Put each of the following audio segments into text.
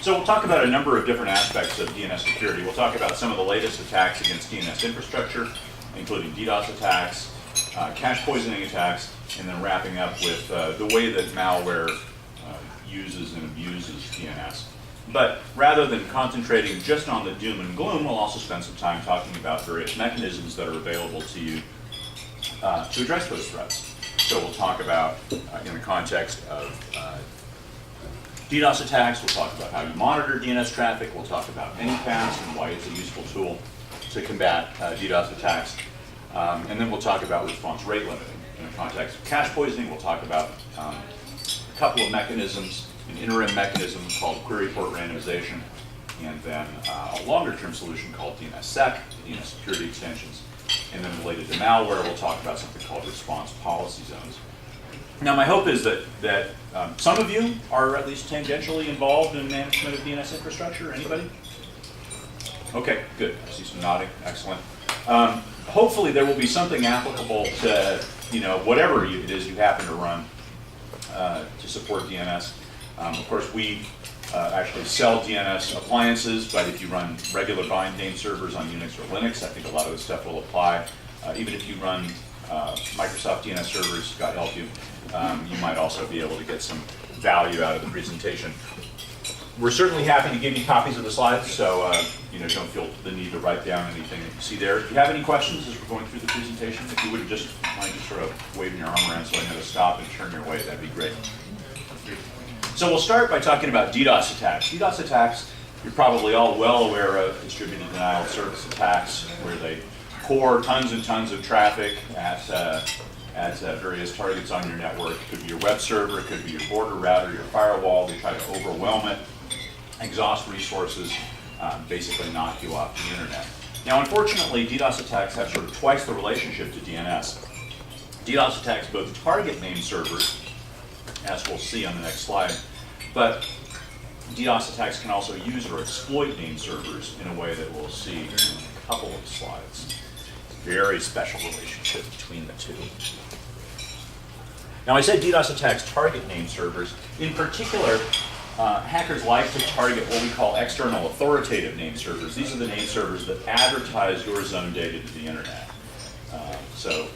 So we'll talk about a number of different aspects of DNS security. We'll talk about some of the latest attacks against DNS infrastructure, including DDoS attacks, cache poisoning attacks, and then wrapping up with the way that malware uses and abuses DNS. But rather than concentrating just on the doom and gloom, we'll also spend some time talking about various mechanisms that are available to you to address those threats. So we'll talk about, in the context of DDoS attacks, we'll talk about how you monitor DNS traffic, we'll talk about anypass and why it's a useful tool to combat DDoS attacks, and then we'll talk about response rate limiting. In the context of cache poisoning, we'll talk about a couple of mechanisms, an interim mechanism called query port randomization, and then a longer-term solution called DNSSEC, DNS security extensions, and then related to malware, we'll talk about something called response policy zones. Now, my hope is that some of you are at least tangentially involved in management of DNS infrastructure. Anybody? Okay, good. I see some nodding. Excellent. Hopefully, there will be something applicable to whatever it is you happen to run to support DNS. Of course, we actually sell DNS appliances, but if you run regular bind name servers on Unix or Linux, I think a lot of this stuff will apply. Even if you run Microsoft DNS servers, God help you, you might also be able to get some value out of the presentation. We're certainly happy to give you copies of the slides, so don't feel the need to write down anything that you see there. If you have any questions as we're going through the presentation, if you would just mind just sort of waving your arm around so I know to stop and turn your way, that'd be great. So we'll start by talking about DDoS attacks. DDoS attacks, you're probably all well aware of distributed denial of service attacks, where they pour tons and tons of traffic at various targets on your network. It could be your web server, it could be your border router, your firewall. They try to overwhelm it, exhaust resources, basically knock you off the internet. Now, unfortunately, DDoS attacks have sort of twice the relationship to DNS. DDoS attacks both target name servers, as we'll see on the next slide, but DDoS attacks can also use or exploit name servers in a way that we'll see in a couple of slides. Very special relationship between the two. Now, I said DDoS attacks target name servers. In particular, hackers like to target what we call external authoritative name servers. These are the name servers that advertise your zone data to the internet. So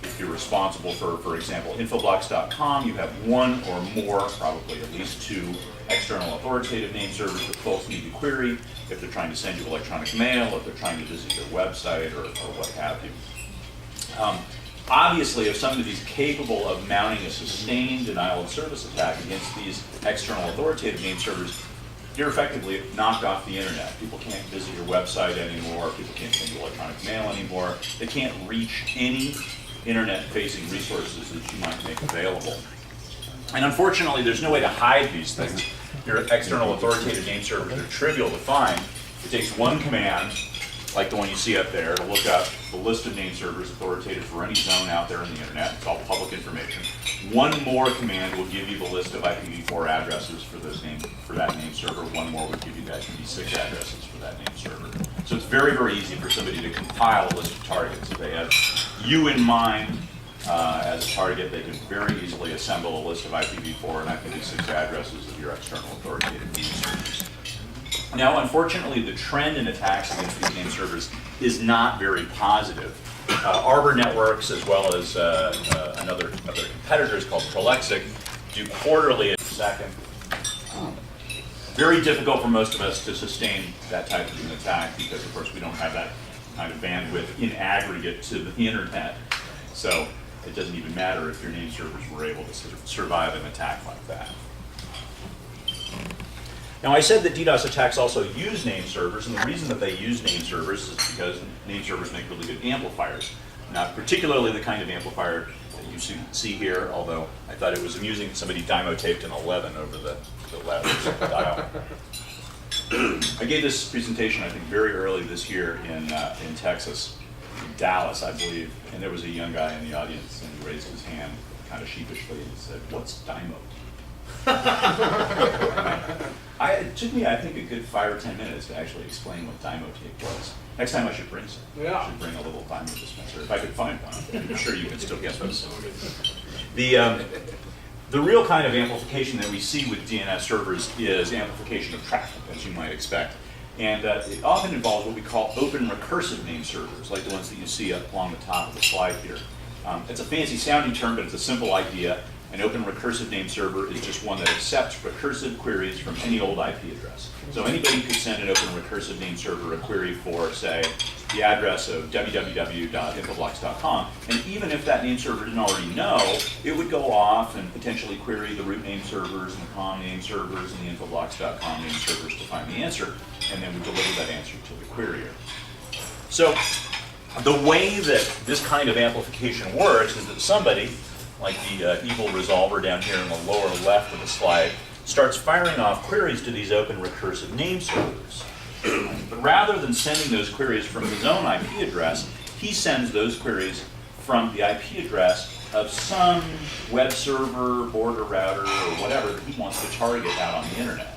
if you're responsible for example, Infoblox.com, you have one or more, probably at least two, external authoritative name servers that folks need to query if they're trying to send you electronic mail, if they're trying to visit your website, or what have you. Obviously, if somebody's capable of mounting a sustained denial of service attack against these external authoritative name servers, you're effectively knocked off the internet. People can't visit your website anymore, people can't send you electronic mail anymore, they can't reach any internet-facing resources that you might make available. And unfortunately, there's no way to hide these things. Your external authoritative name servers are trivial to find. It takes one command, like the one you see up there, to look up the list of name servers authoritative for any zone out there in the internet. It's all public information. One more command will give you the list of IPv4 addresses for that name server. One more will give you the IPv6 addresses for that name server. So it's very, very easy for somebody to compile a list of targets. If they have you in mind as a target, they can very easily assemble a list of IPv4 and IPv6 addresses of your external authoritative name servers. Now, unfortunately, the trend in attacks against these name servers is not very positive. Arbor Networks, as well as another competitors called Prolexic, do quarterly a second. Very difficult for most of us to sustain that type of an attack because, of course, we don't have that kind of bandwidth in aggregate to the internet. So it doesn't even matter if your name servers were able to survive an attack like that. Now, I said that DDoS attacks also use name servers, and the reason that they use name servers is because name servers make really good amplifiers. Not particularly the kind of amplifier that you see here, although I thought it was amusing that somebody dymo taped an 11 over the left dial. I gave this presentation, I think, very early this year in Texas, in Dallas, I believe, and there was a young guy in the audience, and he raised his hand kind of sheepishly and said, "What's dymo?" It took me, I think, a good 5 or 10 minutes to actually explain what dymo tape was. Next time I should bring some. Yeah. I should bring a little dymo dispenser if I could find one. I'm sure you can still get those. The real kind of amplification that we see with DNS servers is amplification of traffic, as you might expect. And it often involves what we call open recursive name servers, like the ones that you see up along the top of the slide here. It's a fancy sounding term, but it's a simple idea. An open recursive name server is just one that accepts recursive queries from any old IP address. So anybody could send an open recursive name server a query for, say, the address of www.infoblox.com, and even if that name server didn't already know, it would go off and potentially query the root name servers and the com name servers and the infoblox.com name servers to find the answer, and then we deliver that answer to the querier. So the way that this kind of amplification works is that somebody, like the evil resolver down here in the lower left of the slide, starts firing off queries to these open recursive name servers. But rather than sending those queries from his own IP address, he sends those queries from the IP address of some web server, border router, or whatever that he wants to target out on the internet.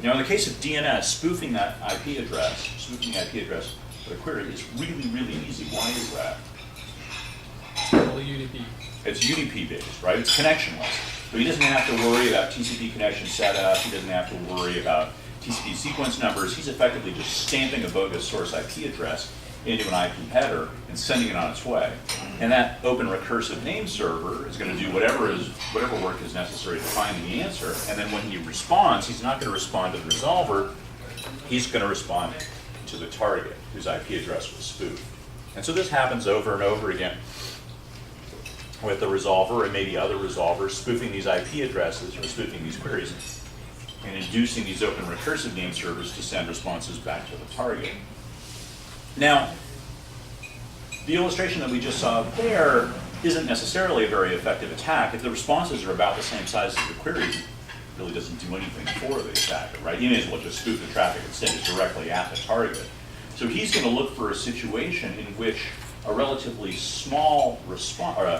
Now, in the case of DNS, spoofing that IP address, spoofing the IP address for the query is really, really easy. Why is that? UDP. It's UDP based, right? It's connectionless. So he doesn't have to worry about TCP connection setup. He doesn't have to worry about TCP sequence numbers. He's effectively just stamping a bogus source IP address into an IP header and sending it on its way. And that open recursive name server is going to do whatever work is necessary to find the answer. And then when he responds, he's not going to respond to the resolver. He's going to respond to the target whose IP address was spoofed. And so this happens over and over again with the resolver and maybe other resolvers spoofing these IP addresses or spoofing these queries and inducing these open recursive name servers to send responses back to the target. Now, the illustration that we just saw there isn't necessarily a very effective attack. If the responses are about the same size as the queries, it really doesn't do anything for the attacker, right? He may as well just spoof the traffic and send it directly at the target. So he's going to look for a situation in which a relatively small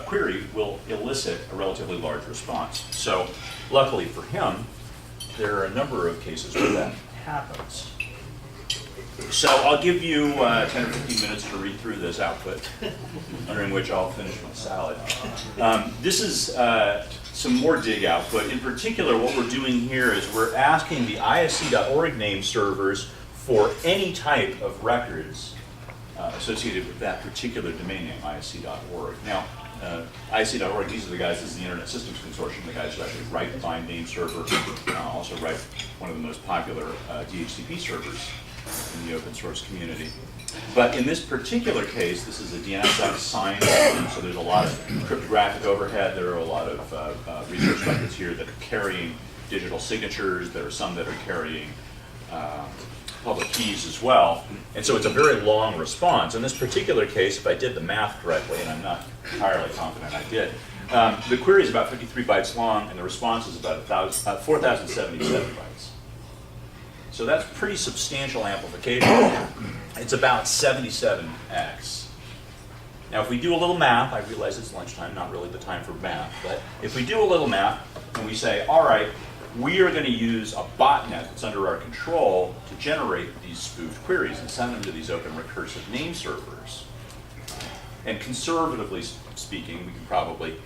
query will elicit a relatively large response. So luckily for him, there are a number of cases where that happens. So I'll give you 10 or 15 minutes to read through this output, during which I'll finish my salad. This is some more dig output. In particular, what we're doing here is we're asking the ISSA.org name servers for any type of records associated with that particular domain name, ISSA.org. Now, ISSA.org, these are the guys, this is the Internet Systems Consortium, the guys who actually write the bind name server, also write one of the most popular DHCP servers in the open source community. But in this particular case, this is a DNSX signed system, so there's a lot of cryptographic overhead. There are a lot of resource records here that are carrying digital signatures. There are some that are carrying public keys as well. And so it's a very long response. In this particular case, if I did the math correctly, and I'm not entirely confident I did, the query is about 53 bytes long, and the response is about 4,077 bytes. So that's pretty substantial amplification. It's about 77x. Now, if we do a little math, I realize it's lunchtime, not really the time for math, but if we do a little math and we say, all right, we are going to use a botnet that's under our control to generate these spoofed queries and send them to these open recursive name servers. And conservatively speaking, we can probably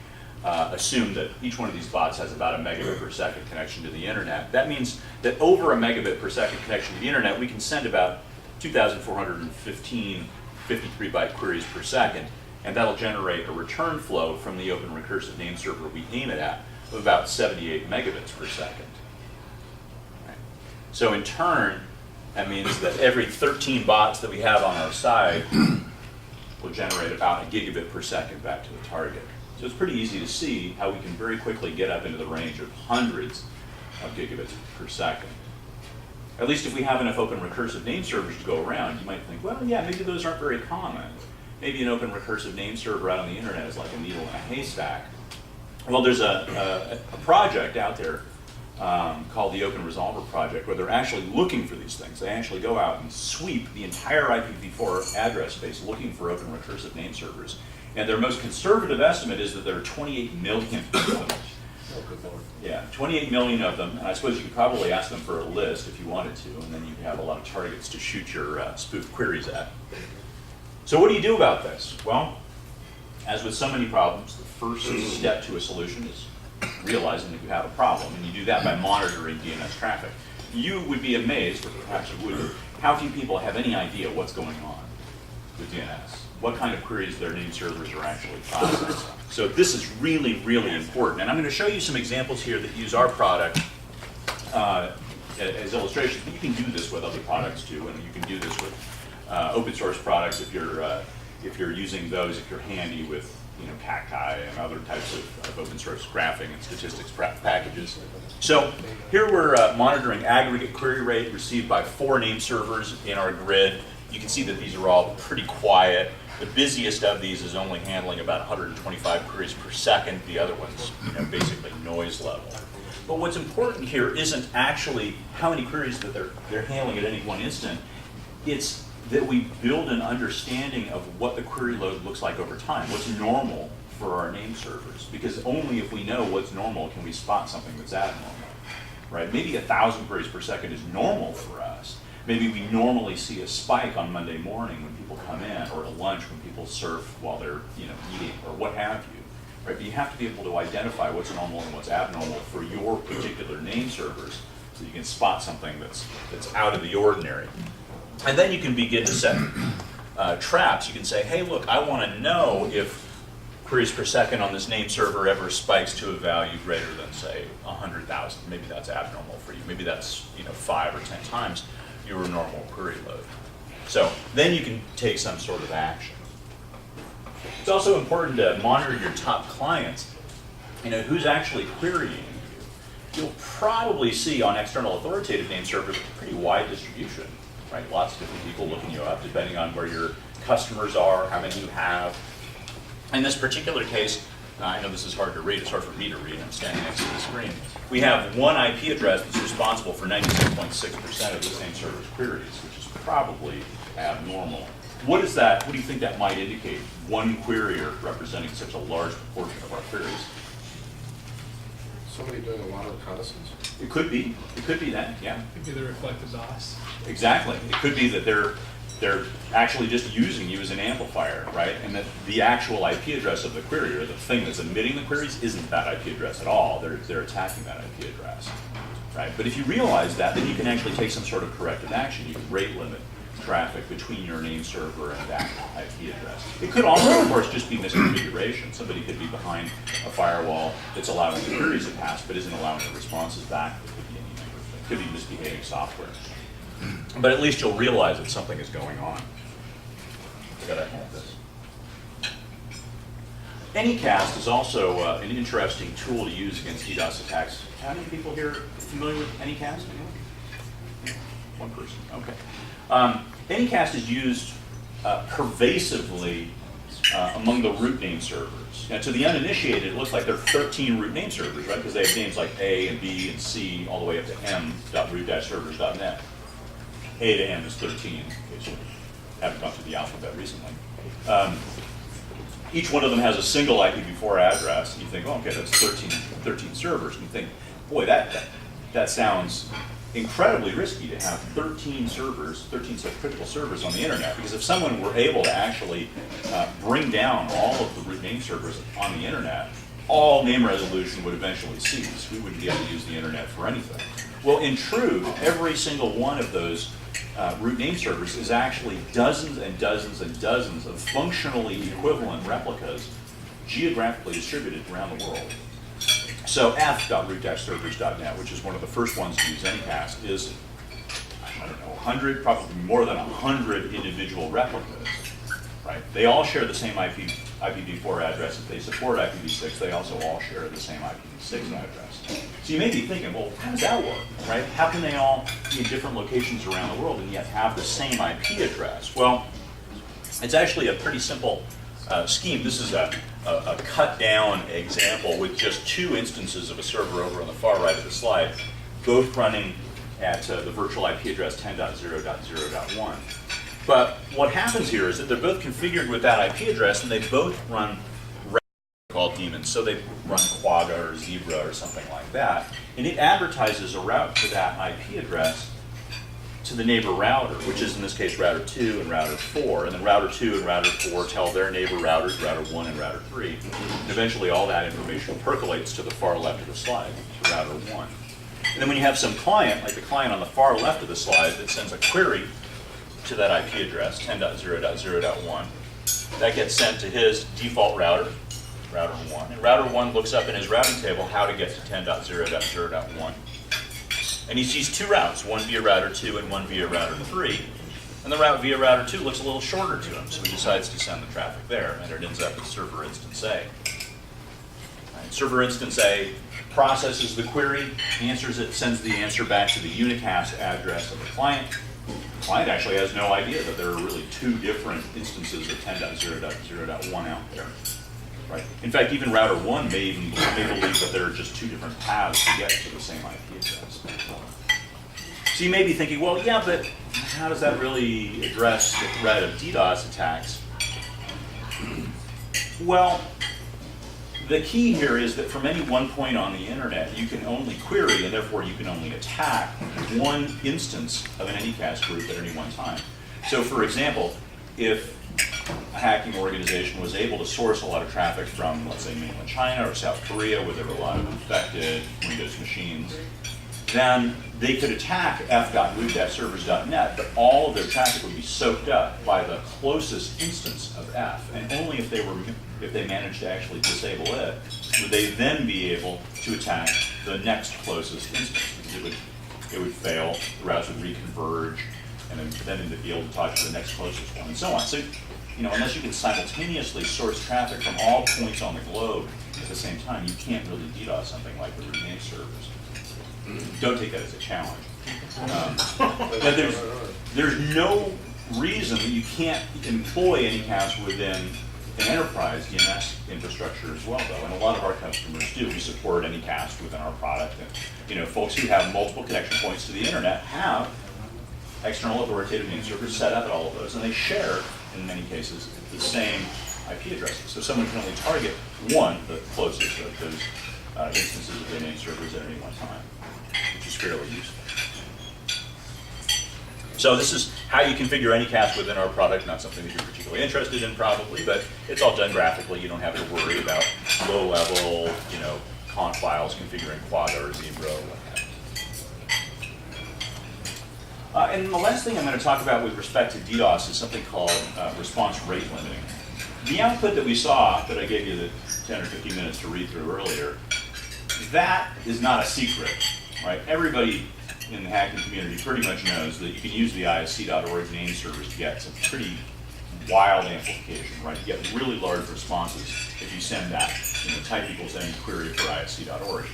assume that each one of these bots has about a megabit per second connection to the internet. That means that over a megabit per second connection to the internet, we can send about 2,415 53-byte queries per second, and that'll generate a return flow from the open recursive name server we aim it at of about 78 megabits per second. Right. So in turn, that means that every 13 bots that we have on our side will generate about a gigabit per second back to the target. So it's pretty easy to see how we can very quickly get up into the range of hundreds of gigabits per second. At least if we have enough open recursive name servers to go around, you might think, well, yeah, maybe those aren't very common. Maybe an open recursive name server out on the internet is like a needle in a haystack. Well, there's a project out there called the Open Resolver Project where they're actually looking for these things. They actually go out and sweep the entire IPv4 address space looking for open recursive name servers. And their most conservative estimate is that there are 28 million of them. Yeah, 28 million of them, and I suppose you could probably ask them for a list if you wanted to, and then you'd have a lot of targets to shoot your spoofed queries at. So what do you do about this? Well, as with so many problems, the first step to a solution is realizing that you have a problem, and you do that by monitoring DNS traffic. You would be amazed, or perhaps you wouldn't, how few people have any idea what's going on with DNS, what kind of queries their name servers are actually processing. So this is really, really important. And I'm going to show you some examples here that use our product as illustrations, but you can do this with other products too, and you can do this with open source products if you're using those, if you're handy with cacti and other types of open source graphing and statistics packages. So here we're monitoring aggregate query rate received by 4 name servers in our grid. You can see that these are all pretty quiet. The busiest of these is only handling about 125 queries per second. The other one's basically noise level. But what's important here isn't actually how many queries that they're handling at any one instant. It's that we build an understanding of what the query load looks like over time, what's normal for our name servers. Because only if we know what's normal can we spot something that's abnormal, right? Maybe 1,000 queries per second is normal for us. Maybe we normally see a spike on Monday morning when people come in, or at lunch when people surf while they're eating, or what have you. Right? But you have to be able to identify what's normal and what's abnormal for your particular name servers, so you can spot something that's out of the ordinary. And then you can begin to set traps. You can say, hey, look, I want to know if queries per second on this name server ever spikes to a value greater than, say, 100,000. Maybe that's abnormal for you. Maybe that's 5 or 10 times your normal query load. So then you can take some sort of action. It's also important to monitor your top clients. Who's actually querying you. You'll probably see on external authoritative name servers a pretty wide distribution, right? Lots of different people looking you up depending on where your customers are, how many you have. In this particular case, I know this is hard to read, it's hard for me to read, I'm standing next to the screen. We have one IP address that's responsible for 96.6% of the same server's queries, which is probably abnormal. What is that? What do you think that might indicate? One querier representing such a large proportion of our queries. Somebody doing a lot of reconnaissance? It could be. It could be that, yeah. It could be the reflective DOS. Exactly. It could be that they're actually just using you as an amplifier, right? And that the actual IP address of the query, or the thing that's emitting the queries, isn't that IP address at all. They're attacking that IP address, right? But if you realize that, then you can actually take some sort of corrective action. You can rate limit traffic between your name server and that IP address. It could also, of course, just be misconfiguration. Somebody could be behind a firewall that's allowing the queries to pass, but isn't allowing the responses back. It could be any number of things. It could be misbehaving software. But at least you'll realize that something is going on. I gotta have this. Anycast is also an interesting tool to use against DDoS attacks. How many people here are familiar with Anycast? One person, okay. Anycast is used pervasively among the root name servers. Now, to the uninitiated, it looks like there are 13 root name servers, right? Because they have names like A and B and C all the way up to m.root-servers.net. A to M is 13, in case you haven't gone through the alphabet recently. Each one of them has a single IPv4 address. And you think, oh, okay, that's 13 servers. And you think, boy, that sounds incredibly risky to have 13 servers, 13 such critical servers on the internet, because if someone were able to actually bring down all of the root name servers on the internet, all name resolution would eventually cease. We wouldn't be able to use the internet for anything. Well, in truth, every single one of those root name servers is actually dozens and dozens and dozens of functionally equivalent replicas geographically distributed around the world. So f.root-servers.net, which is one of the first ones to use Anycast, is, I don't know, 100, probably more than 100 individual replicas, right? They all share the same IPv4 address. If they support IPv6, they also all share the same IPv6 address. So you may be thinking, well, how does that work, right? How can they all be in different locations around the world and yet have the same IP address? Well, it's actually a pretty simple scheme. This is a cut-down example with just 2 instances of a server over on the far right of the slide, both running at the virtual IP address 10.0.0.1. But what happens here is that they're both configured with that IP address, and they both run called daemons. So they run Quagga or Zebra or something like that, and it advertises a route to that IP address to the neighbor router, which is in this case router 2 and router 4, and then router 2 and router 4 tell their neighbor routers, router 1 and router 3, and eventually all that information percolates to the far left of the slide, to router 1. And then when you have some client, like the client on the far left of the slide, that sends a query to that IP address, 10.0.0.1, that gets sent to his default router, router 1, and router 1 looks up in his routing table how to get to 10.0.0.1. And he sees two routes, one via router 2 and one via router 3. And the route via router 2 looks a little shorter to him, so he decides to send the traffic there, and it ends up at server instance A. Right, server instance A processes the query, answers it, sends the answer back to the unicast address of the client. The client actually has no idea that there are really two different instances of 10.0.0.1 out there. Right. In fact, even router 1 may believe that there are just two different paths to get to the same IP address. So you may be thinking, well, yeah, but how does that really address the threat of DDoS attacks? Well, the key here is that from any one point on the internet, you can only query, and therefore you can only attack, one instance of an anycast group at any one time. So for example, if a hacking organization was able to source a lot of traffic from, let's say, mainland China or South Korea, where there were a lot of infected Windows machines, then they could attack f.root.servers.net, but all of their traffic would be soaked up by the closest instance of f, and only if they managed to actually disable it would they then be able to attack the next closest instance, because it would fail, the routes would reconverge, and then they'd be able to talk to the next closest one, and so on. So, unless you can simultaneously source traffic from all points on the globe at the same time, you can't really DDoS something like the root name servers. Don't take that as a challenge. But there's no reason that you can't employ anycast within an enterprise DNS infrastructure as well, though, and a lot of our customers do. We support anycast within our product, and folks who have multiple connection points to the internet have external authoritative name servers set up at all of those, and they share, in many cases, the same IP addresses. So someone can only target one, the closest of those instances of their name servers at any one time, which is fairly useful. So this is how you configure anycast within our product, not something that you're particularly interested in probably, but it's all done graphically. You don't have to worry about low-level, conf files configuring Quagga or Zebra or what have you. And the last thing I'm going to talk about with respect to DDoS is something called response rate limiting. The output that we saw, that I gave you the 10 or 15 minutes to read through earlier, that is not a secret, right? Everybody in the hacking community pretty much knows that you can use the ISC.org name servers to get some pretty wild amplification, right? You get really large responses if you send that, type equals any query for ISC.org.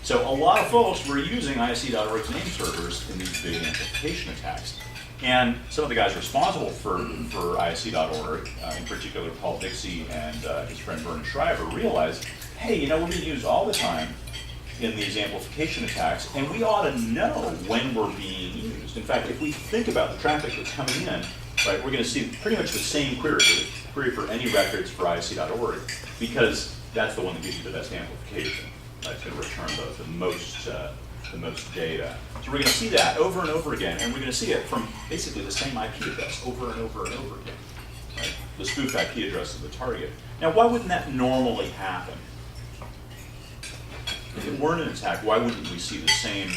So a lot of folks were using ISC.org's name servers in these big amplification attacks. And some of the guys responsible for ISC.org, in particular Paul Dixie and his friend Vernon Shriver, realized, hey, we're being used all the time in these amplification attacks, and we ought to know when we're being used. In fact, if we think about the traffic that's coming in, right, we're going to see pretty much the same query for any records for ISC.org, because that's the one that gives you the best amplification. It's going to return the most data. So we're going to see that over and over again, and we're going to see it from basically the same IP address over and over and over again. Right? The spoofed IP address of the target. Now, why wouldn't that normally happen? If it weren't an attack, why wouldn't we see the same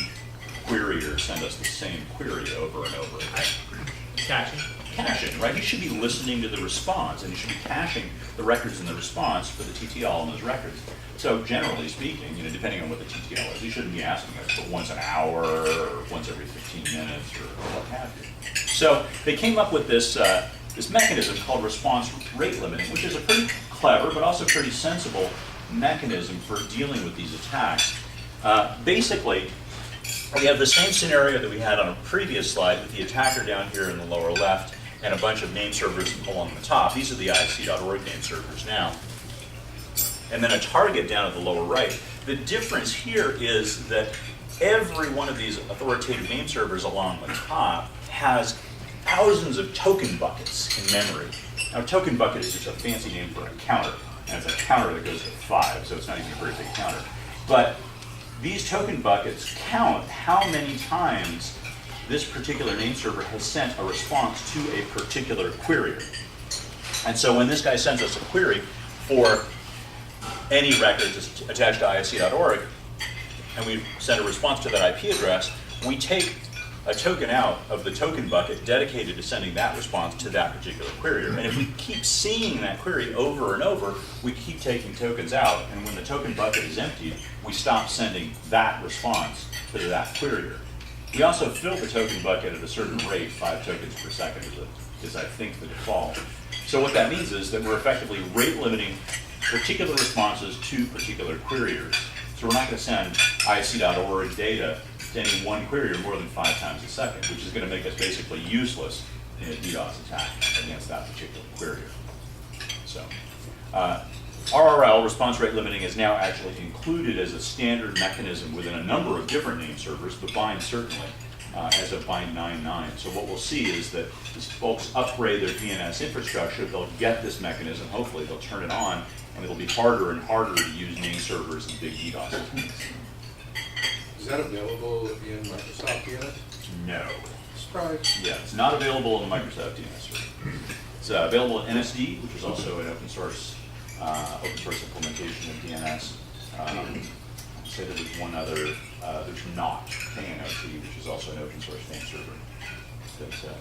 querier send us the same query over and over again? Caching, right? You should be listening to the response, and you should be caching the records in the response for the TTL on those records. So generally speaking, depending on what the TTL is, you shouldn't be asking us for once an hour or once every 15 minutes or what have you. So they came up with this mechanism called response rate limiting, which is a pretty clever but also pretty sensible mechanism for dealing with these attacks. Basically, we have the same scenario that we had on a previous slide with the attacker down here in the lower left and a bunch of name servers along the top. These are the ISC.org name servers now. And then a target down at the lower right. The difference here is that every one of these authoritative name servers along the top has thousands of token buckets in memory. Now, a token bucket is just a fancy name for a counter, and it's a counter that goes to 5, so it's not even a very big counter. But these token buckets count how many times this particular name server has sent a response to a particular query. And so when this guy sends us a query for any records attached to ISSA.org, and we send a response to that IP address, we take a token out of the token bucket dedicated to sending that response to that particular query. And if we keep seeing that query over and over, we keep taking tokens out, and when the token bucket is emptied, we stop sending that response to that query. We also fill the token bucket at a certain rate, 5 tokens per second is I think the default. So what that means is that we're effectively rate limiting particular responses to particular queryers. So we're not going to send ISSA.org data to any one query more than 5 times a second, which is going to make us basically useless in a DDoS attack against that particular query. So RRL, response rate limiting, is now actually included as a standard mechanism within a number of different name servers, but Bind certainly, as of Bind 9.9. So what we'll see is that as folks upgrade their DNS infrastructure, they'll get this mechanism, hopefully they'll turn it on, and it'll be harder and harder to use name servers in big DDoS attacks. Is that available in Microsoft DNS? No. Surprise. Yeah, it's not available in the Microsoft DNS server. It's available in NSD, which is also an open source implementation of DNS. I'd say that there's one other, there's not KNOT, which is also an open source name server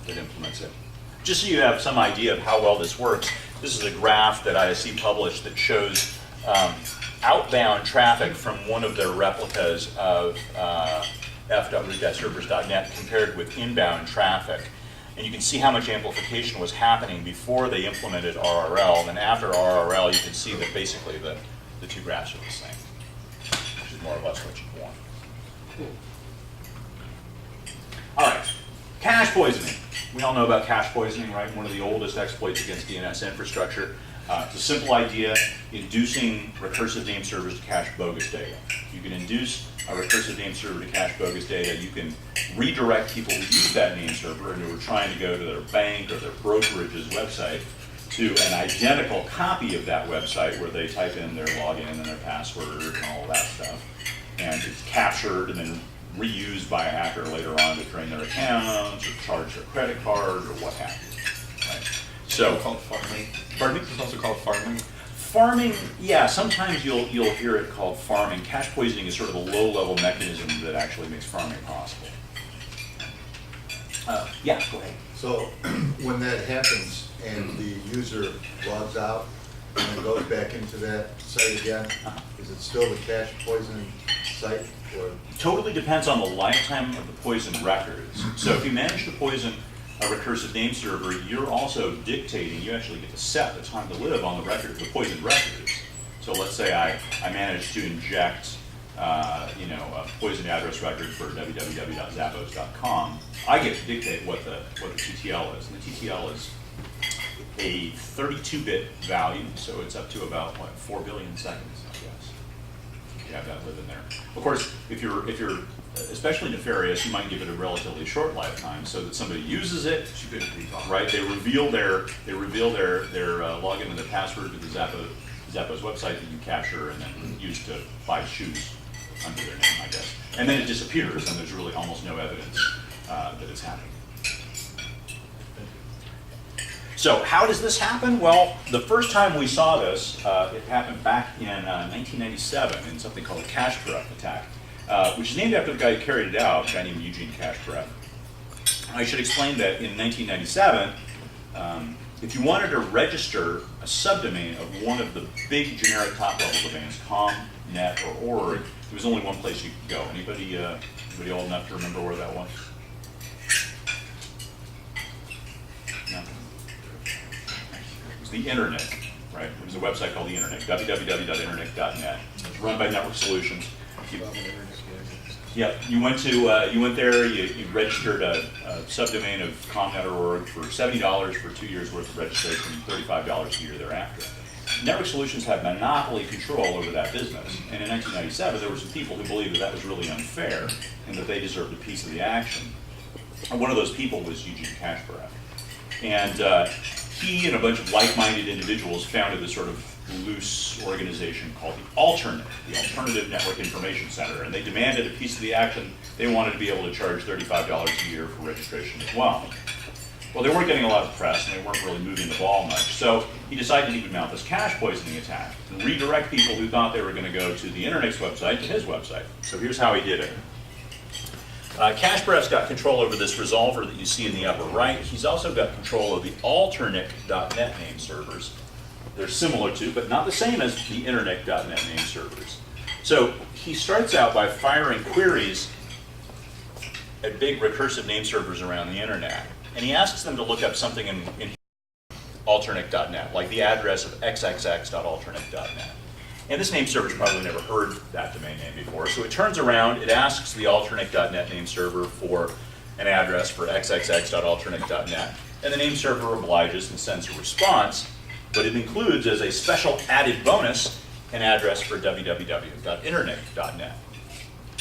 that implements it. Just so you have some idea of how well this works, this is a graph that ISC published that shows outbound traffic from one of their replicas of f.root.servers.net compared with inbound traffic. And you can see how much amplification was happening before they implemented RRL. And then after RRL, you can see that basically the two graphs are the same, which is more or less what you want. All right, cache poisoning. We all know about cache poisoning, right? One of the oldest exploits against DNS infrastructure. It's a simple idea, inducing recursive name servers to cache bogus data. You can induce a recursive name server to cache bogus data. You can redirect people who use that name server and who are trying to go to their bank or their brokerage's website to an identical copy of that website where they type in their login and their password and all of that stuff. And it's captured and then reused by a hacker later on to drain their accounts or charge their credit card or what have you. Right? So, it's called farming. Pardon me? It's also called farming. Farming, yeah, sometimes you'll hear it called farming. Cache poisoning is sort of a low-level mechanism that actually makes farming possible. Yeah, go ahead. So when that happens and the user logs out and then goes back into that site again, is it still the cache poisoning site? Or? Totally depends on the lifetime of the poison records. So if you manage to poison a recursive name server, you're also dictating, you actually get to set the time to live on the record, the poisoned records. So let's say I managed to inject a poisoned address record for www.zappos.com. I get to dictate what the TTL is. And the TTL is a 32-bit value, so it's up to about, 4 billion seconds, I guess. You have that live in there. Of course, if you're especially nefarious, you might give it a relatively short lifetime so that somebody uses it, right? They reveal their login and their password to the Zappos website that you capture and then use to buy shoes under their name, I guess. And then it disappears, and there's really almost no evidence that it's happening. So how does this happen? Well, the first time we saw this, it happened back in 1997 in something called a cache corrupt attack, which is named after the guy who carried it out, a guy named Eugene Cache-Corrupt. I should explain that in 1997, if you wanted to register a subdomain of one of the big generic top-level domains, com, net, or org, there was only one place you could go. Anybody old enough to remember where that was? No? It was the internet, right? It was a website called the internet, www.internet.net. It's run by Network Solutions. Yeah, you went there, you registered a subdomain of comnet or org for $70 for 2 years worth of registration, $35 a year thereafter. Network Solutions had monopoly control over that business, and in 1997 there were some people who believed that that was really unfair and that they deserved a piece of the action. And one of those people was Eugene Cache-Corrupt. And he and a bunch of like-minded individuals founded this sort of loose organization called the Alternative Network Information Center, and they demanded a piece of the action. They wanted to be able to charge $35 a year for registration as well. Well, they weren't getting a lot of press, and they weren't really moving the ball much, so he decided he would mount this cache poisoning attack and redirect people who thought they were going to go to the Internet's website to his website. So here's how he did it. Kasparov's got control over this resolver that you see in the upper right. He's also got control of the alternate.net name servers. They're similar to, but not the same as the internet.net name servers. So he starts out by firing queries at big recursive name servers around the internet. And he asks them to look up something in alternate.net, like the address of xxx.alternate.net. And this name server's probably never heard that domain name before. So it turns around, it asks the alternate.net name server for an address for xxx.alternate.net. And the name server obliges and sends a response, but it includes as a special added bonus an address for www.internet.net.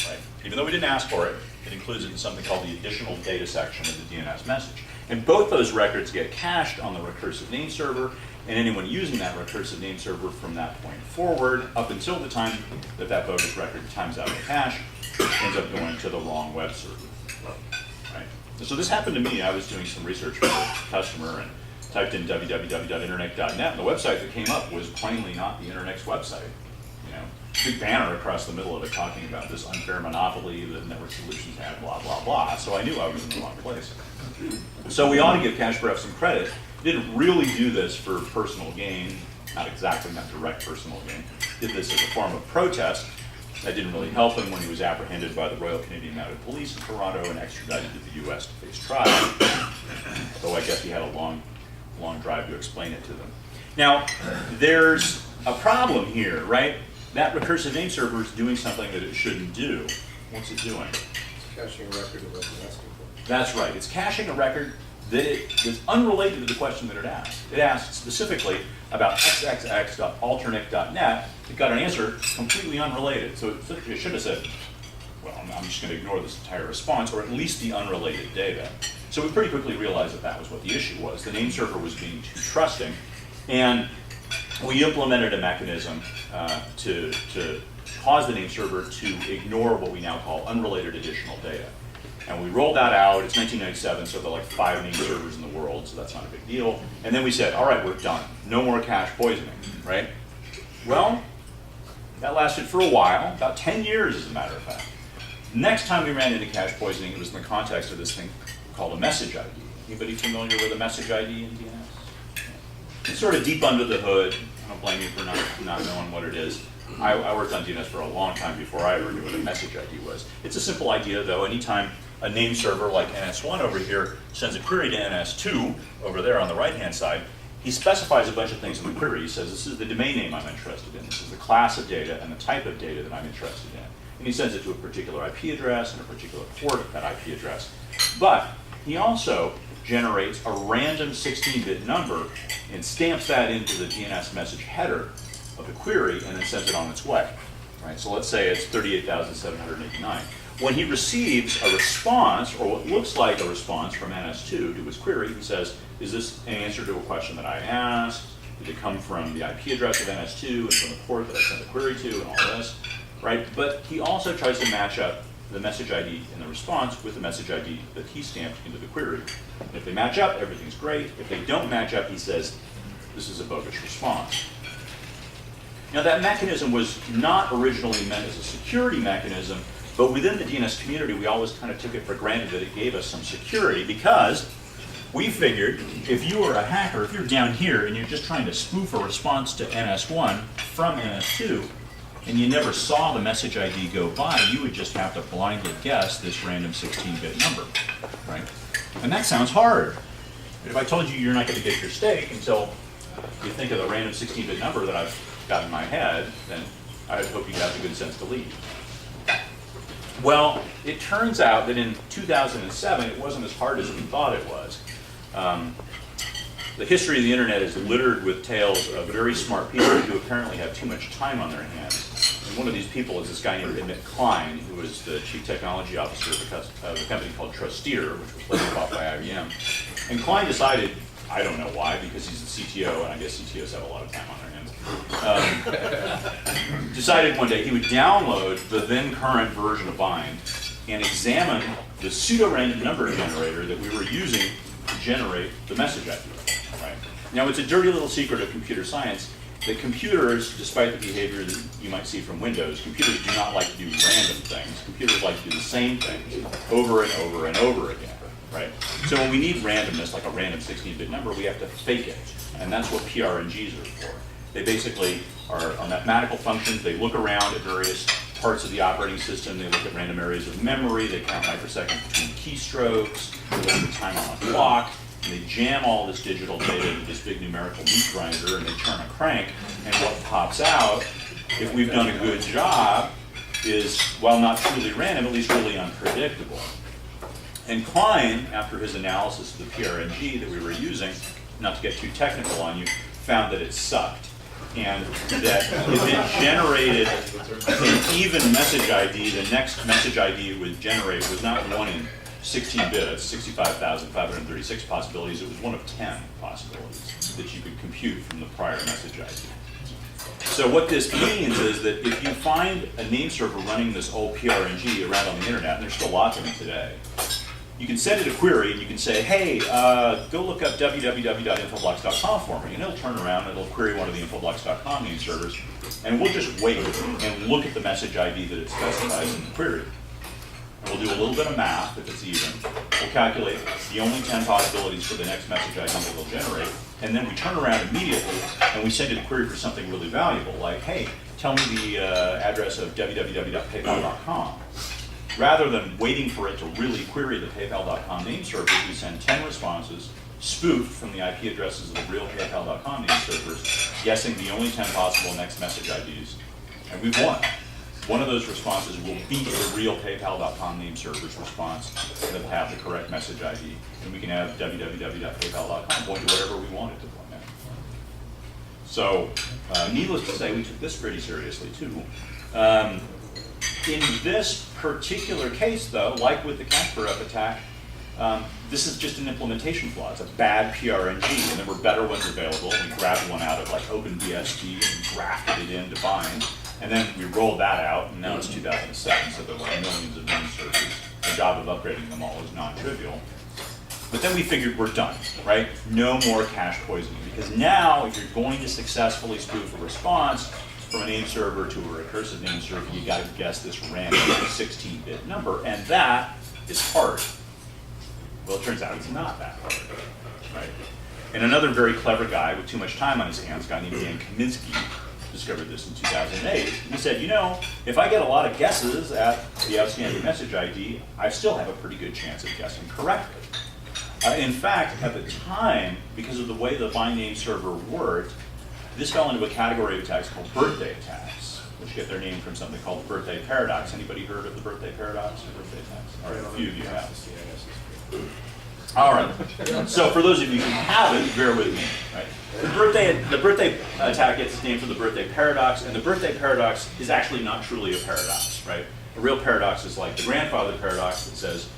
Right? Even though we didn't ask for it, it includes it in something called the additional data section of the DNS message. And both those records get cached on the recursive name server, and anyone using that recursive name server from that point forward, up until the time that that bogus record times out of cache, ends up going to the wrong web server. Right? So this happened to me. I was doing some research for a customer and typed in www.internet.net, and the website that came up was plainly not the Internet's website. You know, big banner across the middle of it talking about this unfair monopoly that Network Solutions had, blah, blah, blah. So I knew I was in the wrong place. So we ought to give Kasparov some credit. Didn't really do this for personal gain, not exactly, not direct personal gain. Did this as a form of protest. That didn't really help him when he was apprehended by the Royal Canadian Mounted Police in Toronto and extradited to the US to face trial. Though I guess he had a long drive to explain it to them. Now, there's a problem here, right? That recursive name server is doing something that it shouldn't do. What's it doing? It's caching a record of what you're asking for. That's right. It's caching a record that's unrelated to the question that it asked. It asked specifically about xxx.alternate.net. It got an answer completely unrelated. So it should have said, well, I'm just going to ignore this entire response, or at least the unrelated data. So we pretty quickly realized that that was what the issue was. The name server was being too trusting, and we implemented a mechanism to cause the name server to ignore what we now call unrelated additional data. And we rolled that out. It's 1997, so there are like 5 name servers in the world, so that's not a big deal. And then we said, all right, we're done. No more cache poisoning, right? Well, that lasted for a while, about 10 years as a matter of fact. Next time we ran into cache poisoning, it was in the context of this thing called a message ID. Anybody familiar with a message ID in DNS? It's sort of deep under the hood. I don't blame you for not knowing what it is. I worked on DNS for a long time before I ever knew what a message ID was. It's a simple idea, though. Anytime a name server like NS1 over here sends a query to NS2 over there on the right-hand side, he specifies a bunch of things in the query. He says, this is the domain name I'm interested in. This is the class of data and the type of data that I'm interested in. And he sends it to a particular IP address and a particular port of that IP address. But he also generates a random 16-bit number and stamps that into the DNS message header of the query and then sends it on its way. Right? So let's say it's 38,789. When he receives a response, or what looks like a response from NS2 to his query, he says, is this an answer to a question that I asked? Did it come from the IP address of NS2 and from the port that I sent the query to and all this? Right? But he also tries to match up the message ID in the response with the message ID that he stamped into the query. And if they match up, everything's great. If they don't match up, he says, this is a bogus response. Now that mechanism was not originally meant as a security mechanism, but within the DNS community, we always kind of took it for granted that it gave us some security, because we figured if you were a hacker, if you're down here and you're just trying to spoof a response to NS1 from NS2, and you never saw the message ID go by, you would just have to blindly guess this random 16-bit number, right? And that sounds hard. If I told you you're not going to get your steak until you think of the random 16-bit number that I've got in my head, then I hope you have the good sense to leave. Well, it turns out that in 2007, it wasn't as hard as we thought it was. The history of the internet is littered with tales of very smart people who apparently have too much time on their hands. And one of these people is this guy named Emmett Klein, who was the chief technology officer of a company called Trusteer, which was later bought by IBM. And Klein decided, I don't know why, because he's the CTO, and I guess CTOs have a lot of time on their hands, decided one day he would download the then current version of Bind and examine the pseudo-random number generator that we were using to generate the message ID. Right? Now, it's a dirty little secret of computer science that computers, despite the behavior that you might see from Windows, computers do not like to do random things. Computers like to do the same things over and over and over again. Right? So when we need randomness, like a random 16-bit number, we have to fake it. And that's what PRNGs are for. They basically are mathematical functions. They look around at various parts of the operating system. They look at random areas of memory. They count microseconds between keystrokes. They look at the time on the clock. And they jam all this digital data into this big numerical meat grinder, and they turn a crank. And what pops out, if we've done a good job, is, while not truly random, at least really unpredictable. And Klein, after his analysis of the PRNG that we were using, not to get too technical on you, found that it sucked. And that if it generated an even message ID, the next message ID it would generate was not 1 in 16 bits, 65,536 possibilities, it was 1 of 10 possibilities that you could compute from the prior message ID. So what this means is that if you find a name server running this old PRNG around on the internet, and there's still lots of them today, you can send it a query and you can say, hey, go look up www.infoblox.com for me. And it'll turn around and it'll query one of the infoblox.com name servers. And we'll just wait and look at the message ID that it specifies in the query. And we'll do a little bit of math if it's even. We'll calculate the only 10 possibilities for the next message ID that we'll generate. And then we turn around immediately and we send it a query for something really valuable, like, hey, tell me the address of www.paypal.com. Rather than waiting for it to really query the PayPal.com name servers, we send 10 responses spoofed from the IP addresses of the real PayPal.com name servers, guessing the only 10 possible next message IDs, and we've won. One of those responses will beat the real PayPal.com name server's response that will have the correct message ID, and we can have www.paypal.com point to whatever we want it to point at. So, needless to say, we took this pretty seriously too. In this particular case, though, like with the Kasparov attack, this is just an implementation flaw. It's a bad PRNG, and there were better ones available. We grabbed one out of like OpenBSD and grafted it into Bind, and then we rolled that out, and now it's 2007, so there were millions of name servers. The job of upgrading them all is non-trivial. But then we figured we're done, right? No more cache poisoning, because now if you're going to successfully spoof a response from a name server to a recursive name server, you got to guess this random 16-bit number, and that is hard. Well, it turns out it's not that hard, right? And another very clever guy with too much time on his hands, a guy named Dan Kaminsky, discovered this in 2008. He said, you know, if I get a lot of guesses at the outstanding message ID, I still have a pretty good chance of guessing correctly. In fact, at the time, because of the way the Bind name server worked, this fell into a category of attacks called birthday attacks, which get their name from something called the birthday paradox. Anybody heard of the birthday paradox or birthday attacks? All right, a few of you have. All right. So for those of you who haven't, bear with me. Right? The birthday attack gets its name from the birthday paradox, and the birthday paradox is actually not truly a paradox, right? A real paradox is like the grandfather paradox that says,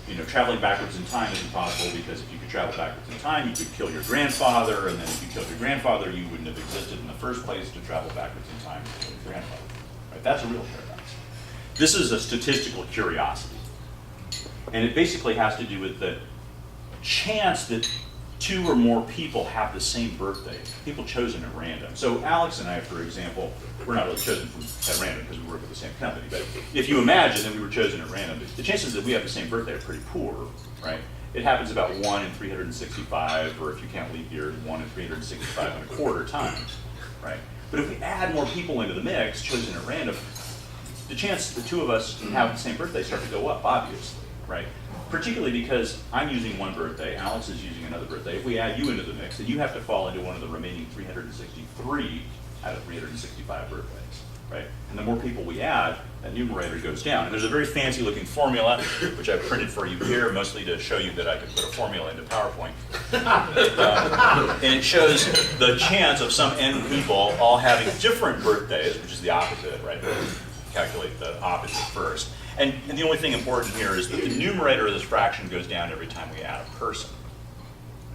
you know, traveling backwards in time is impossible because if you could travel backwards in time, you could kill your grandfather, and then if you killed your grandfather, you wouldn't have existed in the first place to travel backwards in time to kill your grandfather. Right? That's a real paradox. This is a statistical curiosity, and it basically has to do with the chance that 2 or more people have the same birthday, people chosen at random. So Alex and I, for example, we're not really chosen at random because we work at the same company, but if you imagine that we were chosen at random, the chances that we have the same birthday are pretty poor, right? It happens about 1 in 365, or if you count leap years, 1 in 365 and a quarter times, right? But if we add more people into the mix, chosen at random, the chance the 2 of us have the same birthday start to go up, obviously, right? Particularly because I'm using one birthday, Alex is using another birthday. If we add you into the mix, then you have to fall into one of the remaining 363 out of 365 birthdays, right? And the more people we add, that numerator goes down. And there's a very fancy looking formula, which I've printed for you here, mostly to show you that I could put a formula into PowerPoint. And it shows the chance of some n people all having different birthdays, which is the opposite, right? Calculate the opposite first. And the only thing important here is that the numerator of this fraction goes down every time we add a person.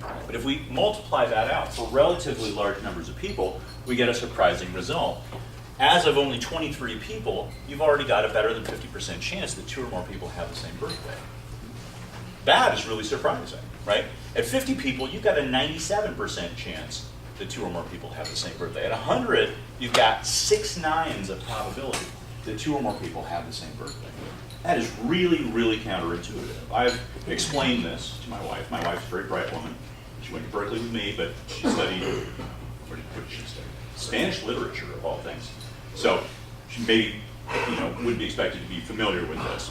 But if we multiply that out for relatively large numbers of people, we get a surprising result. As of only 23 people, you've already got a better than 50% chance that 2 or more people have the same birthday. That is really surprising, right? At 50 people, you've got a 97% chance that 2 or more people have the same birthday. At 100, you've got 6 nines of probability that 2 or more people have the same birthday. That is really, really counterintuitive. I've explained this to my wife. My wife's a very bright woman. She went to Berkeley with me, but she studied, what did she study? Spanish literature, of all things. So she maybe, wouldn't be expected to be familiar with this.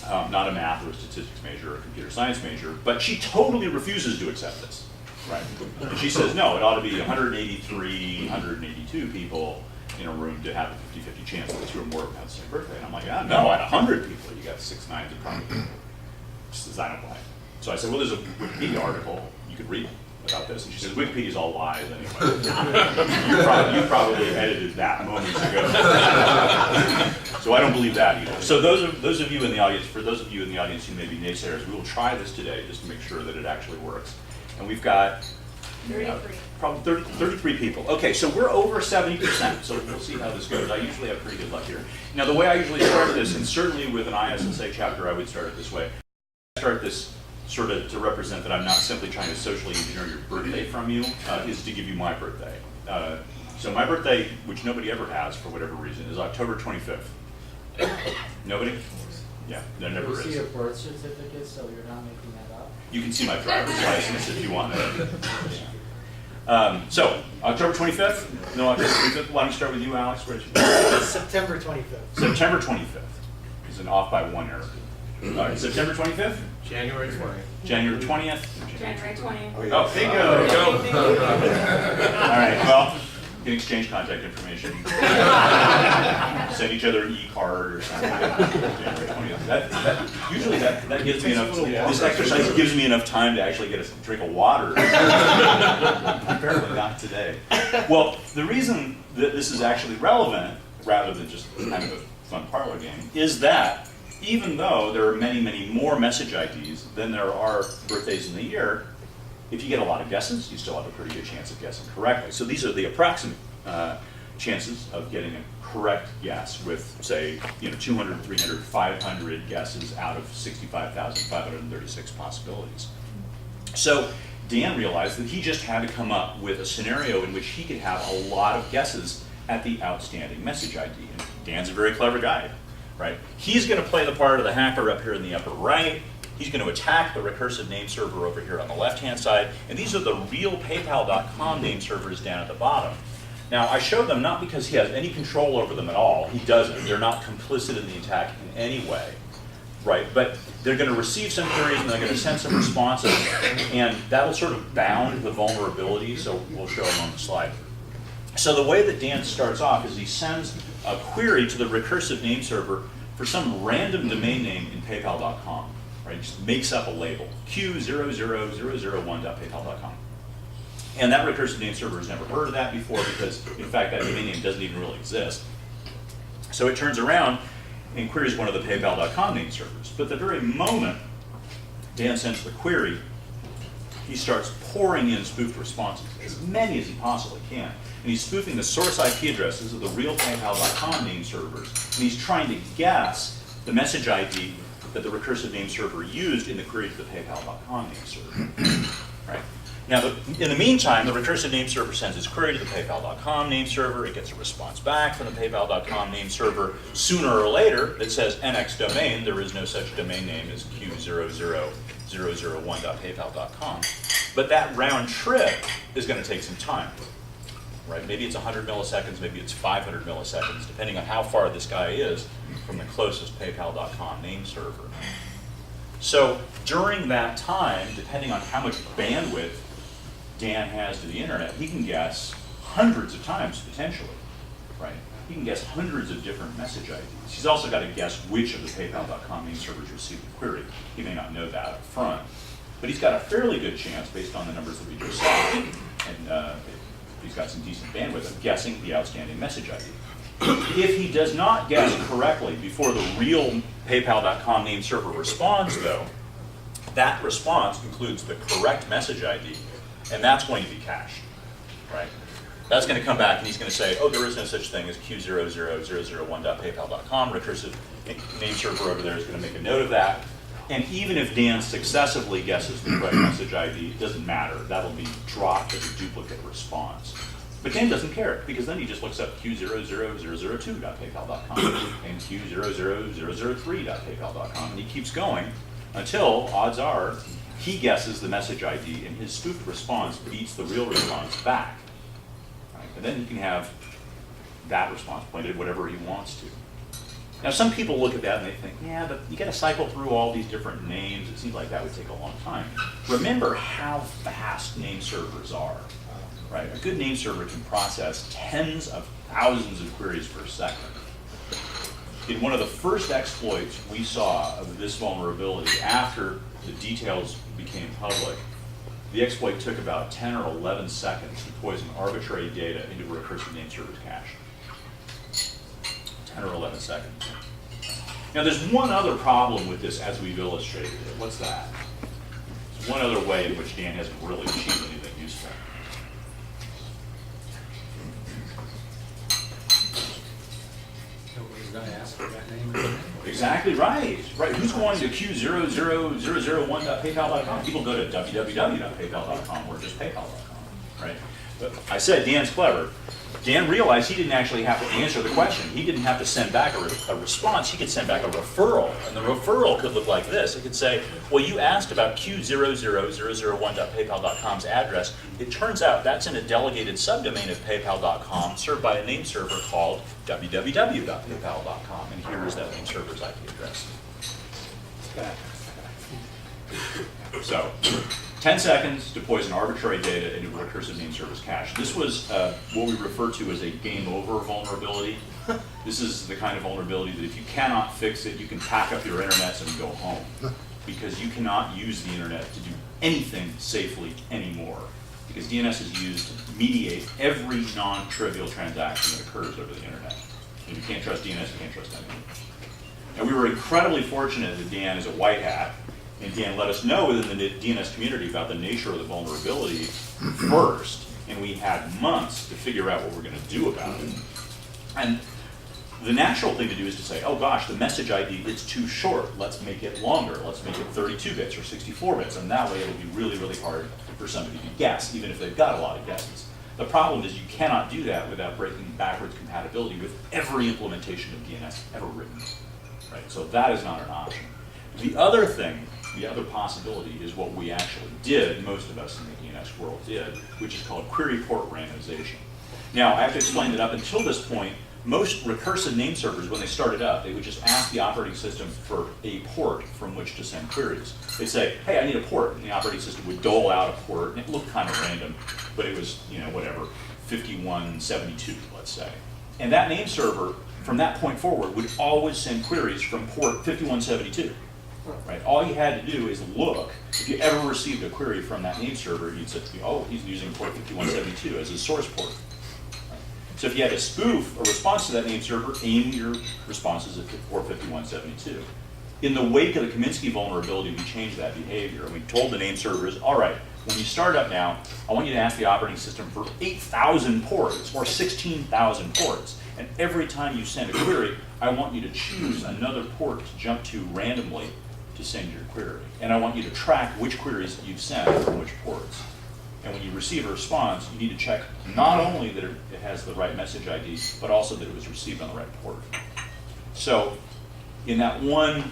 Not a math or a statistics major or a computer science major, but she totally refuses to accept this, right? And she says, no, it ought to be 183, 182 people in a room to have a 50-50 chance that 2 or more have the same birthday. And I'm like, no, at 100 people, you got 6 nines of probability. She says, I don't buy it. So I said, well, there's a Wikipedia article you could read about this. And she says, Wikipedia's all lies anyway. you probably edited that moments ago. So I don't believe that either. So those of you in the audience, for those of you in the audience who may be naysayers, we will try this today just to make sure that it actually works. And we've got 33. Probably 33 people. Okay, so we're over 70%, so we'll see how this goes. I usually have pretty good luck here. Now, the way I usually start this, and certainly with an ISSA chapter, I would start it this way. I start this sort of to represent that I'm not simply trying to socially engineer your birthday from you, is to give you my birthday. So my birthday, which nobody ever has for whatever reason, is October 25th. Nobody? Yeah, there never You see is. your birth certificate, so you're not making that up? You can see my driver's license if you want it. So, October 25th? No, October 25th. Why don't we start with you, Alex? Where did you September 25th. September 25th is an off by 1 error. All right, September 25th? January 20th. January 20th? January 20th. Oh, bingo! All right, well, you can exchange contact information. Send each other an e-card or something. January 20th. Usually that gives me enough, this exercise gives me enough time to actually get a drink of water. Apparently not today. Well, the reason that this is actually relevant, rather than just kind of a fun parlor game, is that even though there are many, many more message IDs than there are birthdays in the year, if you get a lot of guesses, you still have a pretty good chance of guessing correctly. So these are the approximate chances of getting a correct guess with, say, 200, 300, 500 guesses out of 65,536 possibilities. So Dan realized that he just had to come up with a scenario in which he could have a lot of guesses at the outstanding message ID. And Dan's a very clever guy, right? He's going to play the part of the hacker up here in the upper right. He's going to attack the recursive name server over here on the left-hand side. And these are the real PayPal.com name servers down at the bottom. Now, I show them not because he has any control over them at all. He doesn't. They're not complicit in the attack in any way, right? But they're going to receive some queries and they're going to send some responses. And that'll sort of bound the vulnerability, so we'll show them on the slide. So the way that Dan starts off is he sends a query to the recursive name server for some random domain name in PayPal.com. Right? He just makes up a label, q00001.paypal.com. And that recursive name server has never heard of that before because, in fact, that domain name doesn't even really exist. So it turns around and queries one of the PayPal.com name servers. But the very moment Dan sends the query, he starts pouring in spoofed responses, as many as he possibly can. And he's spoofing the source IP addresses of the real PayPal.com name servers. And he's trying to guess the message ID that the recursive name server used in the query to the PayPal.com name server. Right? Now, in the meantime, the recursive name server sends its query to the PayPal.com name server. It gets a response back from the PayPal.com name server sooner or later that says NX domain. There is no such domain name as q00001.paypal.com. But that round trip is going to take some time. Right? Maybe it's 100 milliseconds, maybe it's 500 milliseconds, depending on how far this guy is from the closest PayPal.com name server. So during that time, depending on how much bandwidth Dan has to the internet, he can guess hundreds of times potentially, right? He can guess hundreds of different message IDs. He's also got to guess which of the PayPal.com name servers received the query. He may not know that up front, but he's got a fairly good chance based on the numbers that we just saw, and he's got some decent bandwidth of guessing the outstanding message ID. If he does not guess correctly before the real PayPal.com name server responds, though, that response includes the correct message ID, and that's going to be cached, right? That's going to come back and he's going to say, oh, there is no such thing as q00001.paypal.com. Recursive name server over there is going to make a note of that. And even if Dan successively guesses the correct message ID, it doesn't matter. That'll be dropped as a duplicate response. But Dan doesn't care, because then he just looks up q00002.paypal.com and q00003.paypal.com, and he keeps going until, odds are, he guesses the message ID and his spoofed response beats the real response back. Right? And then he can have that response pointed whatever he wants to. Now, some people look at that and they think, yeah, but you got to cycle through all these different names. It seems like that would take a long time. Remember how fast name servers are, right? A good name server can process tens of thousands of queries per second. In one of the first exploits we saw of this vulnerability after the details became public, the exploit took about 10 or 11 seconds to poison arbitrary data into a recursive name server's cache. 10 or 11 seconds. Now there's one other problem with this as we've illustrated it. What's that? There's one other way in which Dan hasn't really achieved anything useful. Nobody's going to ask for that name again. Exactly right. Right. Who's going to q00001.paypal.com? People go to www.paypal.com or just paypal.com, right? But I said Dan's clever. Dan realized he didn't actually have to answer the question. He didn't have to send back a response. He could send back a referral. And the referral could look like this. It could say, well, you asked about q00001.paypal.com's address. It turns out that's in a delegated subdomain of paypal.com served by a name server called www.paypal.com. And here is that name server's IP address. So, 10 seconds to poison arbitrary data into a recursive name server's cache. This was what we refer to as a game over vulnerability. This is the kind of vulnerability that if you cannot fix it, you can pack up your internets and go home. Because you cannot use the internet to do anything safely anymore. Because DNS is used to mediate every non-trivial transaction that occurs over the internet. If you can't trust DNS, you can't trust anything. And we were incredibly fortunate that Dan is a white hat, and Dan let us know within the DNS community about the nature of the vulnerability first, and we had months to figure out what we're going to do about it. And the natural thing to do is to say, oh gosh, the message ID is too short. Let's make it longer. Let's make it 32 bits or 64 bits, and that way it'll be really, really hard for somebody to guess, even if they've got a lot of guesses. The problem is you cannot do that without breaking backwards compatibility with every implementation of DNS ever written. Right? So that is not an option. The other thing, the other possibility is what we actually did, most of us in the DNS world did, which is called query port randomization. Now, I have to explain that up until this point, most recursive name servers, when they started up, they would just ask the operating system for a port from which to send queries. They'd say, hey, I need a port, and the operating system would dole out a port, and it looked kind of random, but it was, whatever, 5172, let's say. And that name server, from that point forward, would always send queries from port 5172. Right? All you had to do is look. If you ever received a query from that name server, you'd say, oh, he's using port 5172 as his source port. Right? So if you had to spoof a response to that name server, aim your responses at port 5172. In the wake of the Kaminsky vulnerability, we changed that behavior. And we told the name servers, all right, when you start up now, I want you to ask the operating system for 8,000 ports or 16,000 ports. And every time you send a query, I want you to choose another port to jump to randomly to send your query. And I want you to track which queries you've sent from which ports. And when you receive a response, you need to check not only that it has the right message ID, but also that it was received on the right port. So in that one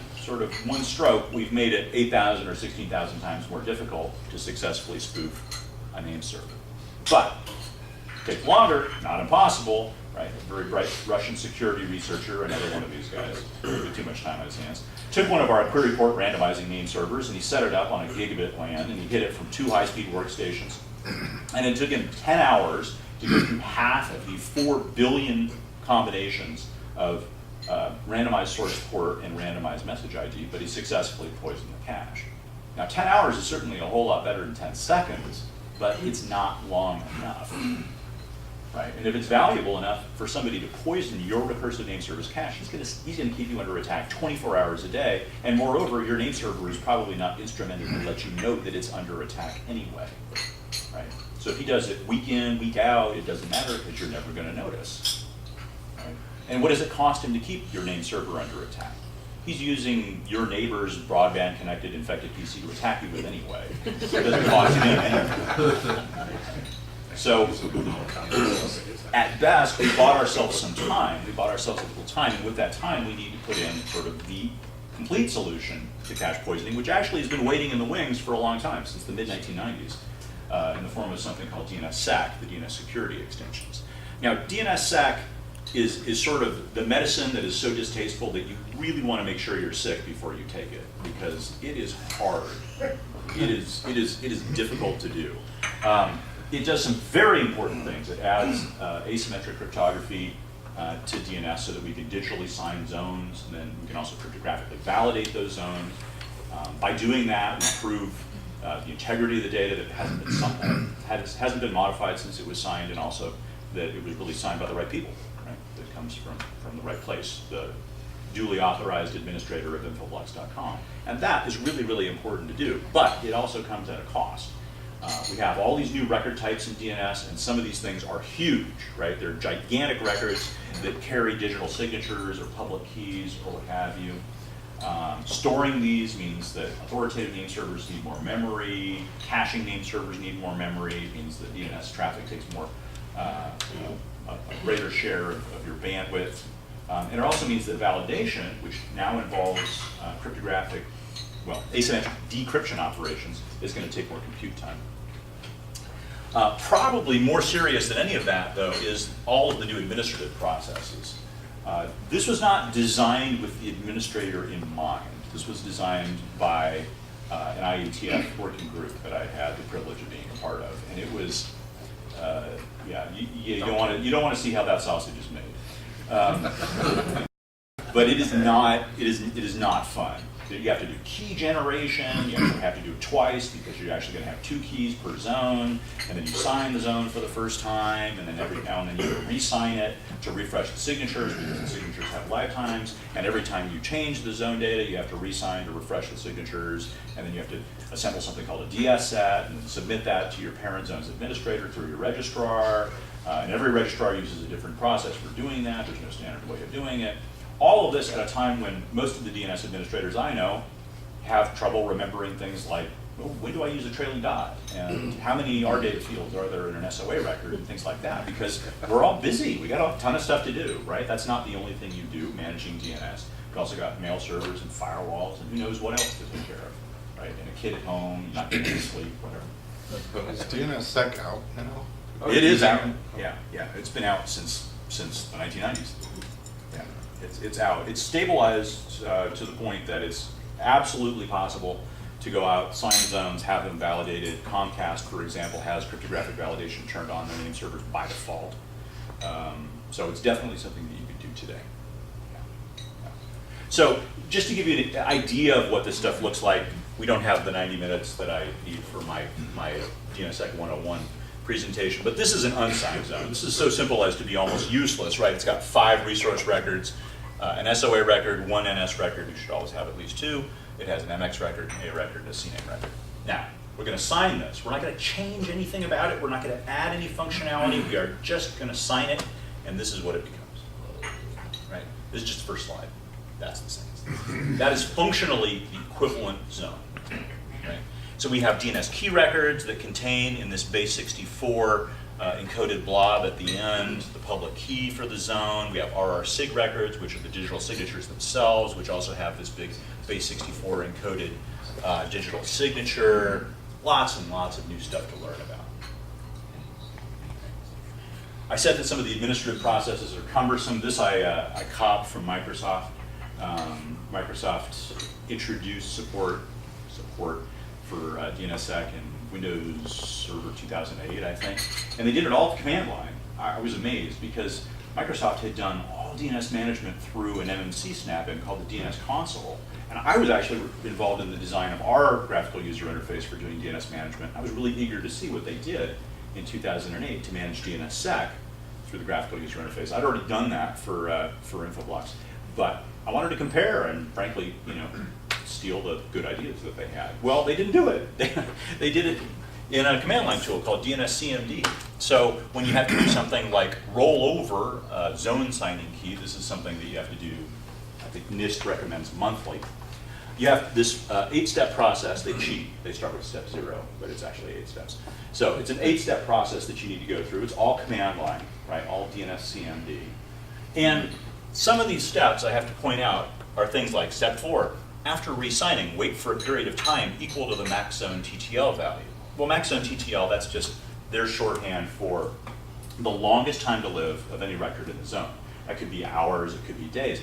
stroke, we've made it 8,000 or 16,000 times more difficult to successfully spoof a name server. But it takes longer, not impossible. Right? A very bright Russian security researcher, another one of these guys, with too much time on his hands, took one of our query port randomizing name servers and he set it up on a gigabit LAN and he hit it from 2 high-speed workstations. And it took him 10 hours to go through half of the 4 billion combinations of randomized source port and randomized message ID, but he successfully poisoned the cache. Now 10 hours is certainly a whole lot better than 10 seconds, but it's not long enough. right? And if it's valuable enough for somebody to poison your recursive name server's cache, he's gonna keep you under attack 24 hours a day, and moreover, your name server is probably not instrumented to let you know that it's under attack anyway, right? So if he does it week in, week out, it doesn't matter because you're never gonna notice, right? And what does it cost him to keep your name server under attack? He's using your neighbor's broadband connected infected PC to attack you with anyway. It doesn't cost him anything. So at best, we bought ourselves some time. We bought ourselves a little time, and with that time, we need to put in sort of the complete solution to cache poisoning, which actually has been waiting in the wings for a long time, since the mid-1990s, in the form of something called DNSSAC, the DNS security extensions. Now, DNSSAC is sort of the medicine that is so distasteful that you really want to make sure you're sick before you take it, because it is hard. It is difficult to do. It does some very important things. It adds asymmetric cryptography to DNS so that we can digitally sign zones, and then we can also cryptographically validate those zones. By doing that, we prove the integrity of the data, that it hasn't been modified since it was signed, and also that it was really signed by the right people, right? That comes from the right place, the duly authorized administrator of Infoblox.com. And that is really, really important to do, but it also comes at a cost. We have all these new record types in DNS, and some of these things are huge, right? They're gigantic records that carry digital signatures or public keys or what have you. Storing these means that authoritative name servers need more memory, caching name servers need more memory. It means that DNS traffic takes more, a greater share of your bandwidth. And it also means that validation, which now involves cryptographic, well, asymmetric decryption operations, is going to take more compute time. Probably more serious than any of that, though, is all of the new administrative processes. This was not designed with the administrator in mind. This was designed by an IETF working group that I had the privilege of being a part of, and it was, yeah, you don't want to see how that sausage is made. But it is not fun. You have to do key generation, you have to do it twice because you're actually going to have 2 keys per zone, and then you sign the zone for the first time, and then every now and then you re-sign it to refresh the signatures because the signatures have lifetimes, and every time you change the zone data, you have to re-sign to refresh the signatures, and then you have to assemble something called a DS set and submit that to your parent zone's administrator through your registrar, and every registrar uses a different process for doing that. There's no standard way of doing it. All of this at a time when most of the DNS administrators I know have trouble remembering things like, well, when do I use a trailing dot? And how many RData fields are there in an SOA record and things like that? Because we're all busy. We got a ton of stuff to do, right? That's not the only thing you do, managing DNS. You've also got mail servers and firewalls and who knows what else to take care of, right? And a kid at home, not getting to sleep, whatever. Is DNSSEC out now? It is out. Yeah. It's been out since the 1990s. Yeah, it's out. It's stabilized to the point that it's absolutely possible to go out, sign zones, have them validated. Comcast, for example, has cryptographic validation turned on their name servers by default. So it's definitely something that you could do today. Yeah. So just to give you an idea of what this stuff looks like, we don't have the 90 minutes that I need for my DNSSEC 101 presentation, but this is an unsigned zone. This is so simple as to be almost useless, right? It's got 5 resource records, an SOA record, 1 NS record. You should always have at least 2. It has an MX record, an A record, and a CNAME record. Now, we're going to sign this. We're not going to change anything about it. We're not going to add any functionality. We are just going to sign it, and this is what it becomes, right? This is just the first slide. That's the same. That is functionally the equivalent zone, right? So we have DNS key records that contain in this base 64 encoded blob at the end the public key for the zone. We have RR-SIG records, which are the digital signatures themselves, which also have this big base 64 encoded digital signature. Lots and lots of new stuff to learn about. I said that some of the administrative processes are cumbersome. This I copied from Microsoft. Microsoft introduced support for DNSSEC in Windows Server 2008, I think. And they did it all with command line. I was amazed because Microsoft had done all DNS management through an MMC snap-in called the DNS console. And I was actually involved in the design of our graphical user interface for doing DNS management. I was really eager to see what they did in 2008 to manage DNSSEC. through the graphical user interface. I'd already done that for Infoblox, but I wanted to compare and frankly, steal the good ideas that they had. Well, they didn't do it. They did it in a command line tool called DNS CMD. So when you have to do something like roll over a zone signing key, this is something that you have to do, I think NIST recommends monthly. You have this 8-step process. They cheat. They start with step 0, but it's actually 8 steps. So it's an 8-step process that you need to go through. It's all command line, right? All DNS CMD. And some of these steps, I have to point out, are things like step 4. After re-signing, wait for a period of time equal to the max zone TTL value. Well, max zone TTL, that's just their shorthand for the longest time to live of any record in the zone. That could be hours, it could be days.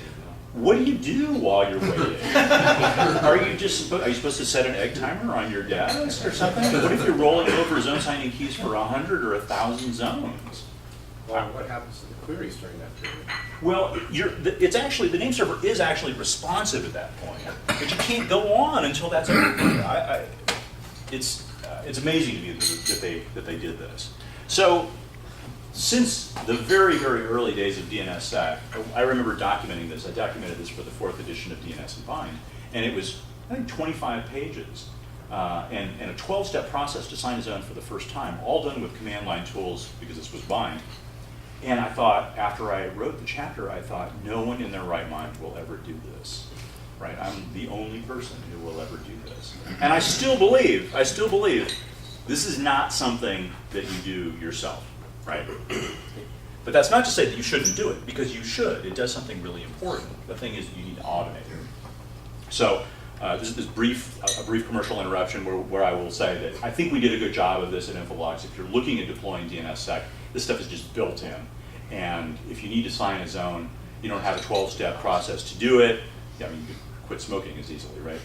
What do you do while you're waiting? Are you supposed to set an egg timer on your desk or something? What if you're rolling over zone signing keys for 100 or 1,000 zones? Well, what happens to the queries during that period? Well, it's actually, the name server is actually responsive at that point, but you can't go on until that's over. It's amazing to me that they did this. So, since the very, very early days of DNSSEC, I remember documenting this. I documented this for the 4th edition of DNS and Bind, and it was, I think, 25 pages, and a 12-step process to sign a zone for the first time, all done with command line tools because this was Bind. And I thought, after I wrote the chapter, I thought, no one in their right mind will ever do this, right? I'm the only person who will ever do this. And I still believe this is not something that you do yourself, right? But that's not to say that you shouldn't do it, because you should. It does something really important. The thing is, you need to automate it. So this is a brief commercial interruption where I will say that I think we did a good job of this at Infoblox. If you're looking at deploying DNSSEC, this stuff is just built in. And if you need to sign a zone, you don't have a 12-step process to do it. I mean, you could quit smoking as easily, right?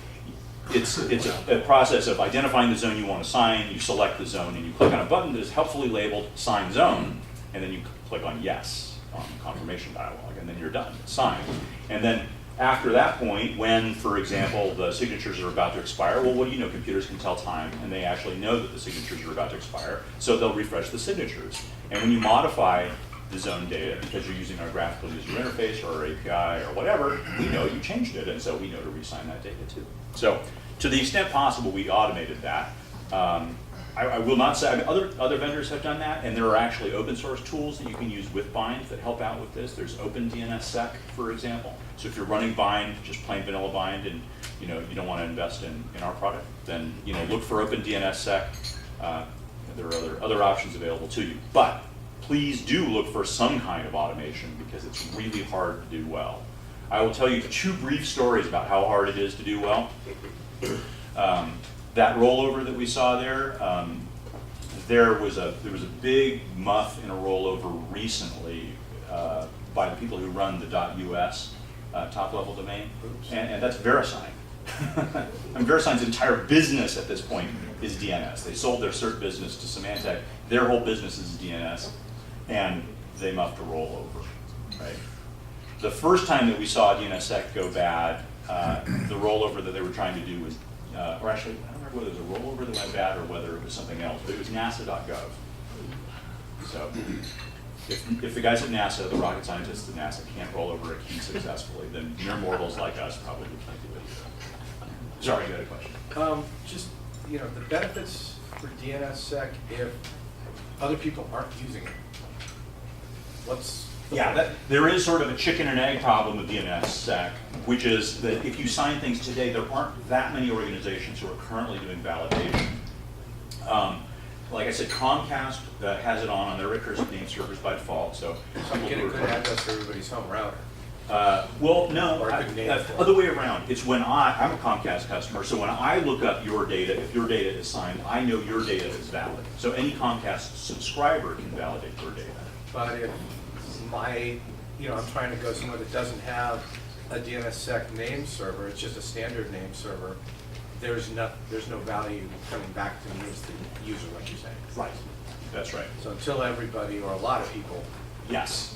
It's a process of identifying the zone you want to sign, you select the zone, and you click on a button that is helpfully labeled Sign Zone, and then you click on Yes on the confirmation dialog, and then you're done. It's signed. And then after that point, when, for example, the signatures are about to expire, well, what do you know? Computers can tell time, and they actually know that the signatures are about to expire, so they'll refresh the signatures. And when you modify the zone data, because you're using our graphical user interface or our API or whatever, we know you changed it, and so we know to re-sign that data too. So, to the extent possible, we automated that. I will not say, I mean, other vendors have done that, and there are actually open source tools that you can use with Bind that help out with this. There's OpenDNSSEC, for example. So if you're running Bind, just plain vanilla Bind, and you don't want to invest in our product, then look for OpenDNSSEC. There are other options available to you. But please do look for some kind of automation, because it's really hard to do well. I will tell you 2 brief stories about how hard it is to do well. That rollover that we saw there, there was a big muff in a rollover recently by the people who run the .us top-level domain, and that's VeriSign. And VeriSign's entire business at this point is DNS. They sold their cert business to Symantec. Their whole business is DNS, and they muffed a rollover, right? The first time that we saw DNSSEC go bad, the rollover that they were trying to do was, or actually, I don't remember whether it was a rollover that went bad or whether it was something else, but it was NASA.gov. So if the guys at NASA, the rocket scientists at NASA, can't roll over a key successfully, then mere mortals like us probably can't do it either. Sorry, you had a question. Just, the benefits for DNSSEC if other people aren't using it. What's the point? There is sort of a chicken and egg problem with DNSSEC, which is that if you sign things today, there aren't that many organizations who are currently doing validation. Like I said, Comcast has it on their recursive name servers by default. So I'm getting a good address for everybody's home router. Well, no, Or a good name for it. other way around. It's when I'm a Comcast customer, so when I look up your data, if your data is signed, I know your data is valid. So any Comcast subscriber can validate your data. But if I'm trying to go somewhere that doesn't have a DNSSEC name server, it's just a standard name server, there's no value coming back to me as the user, like you're saying. Right. That's right. So until everybody, or a lot of people, Yes.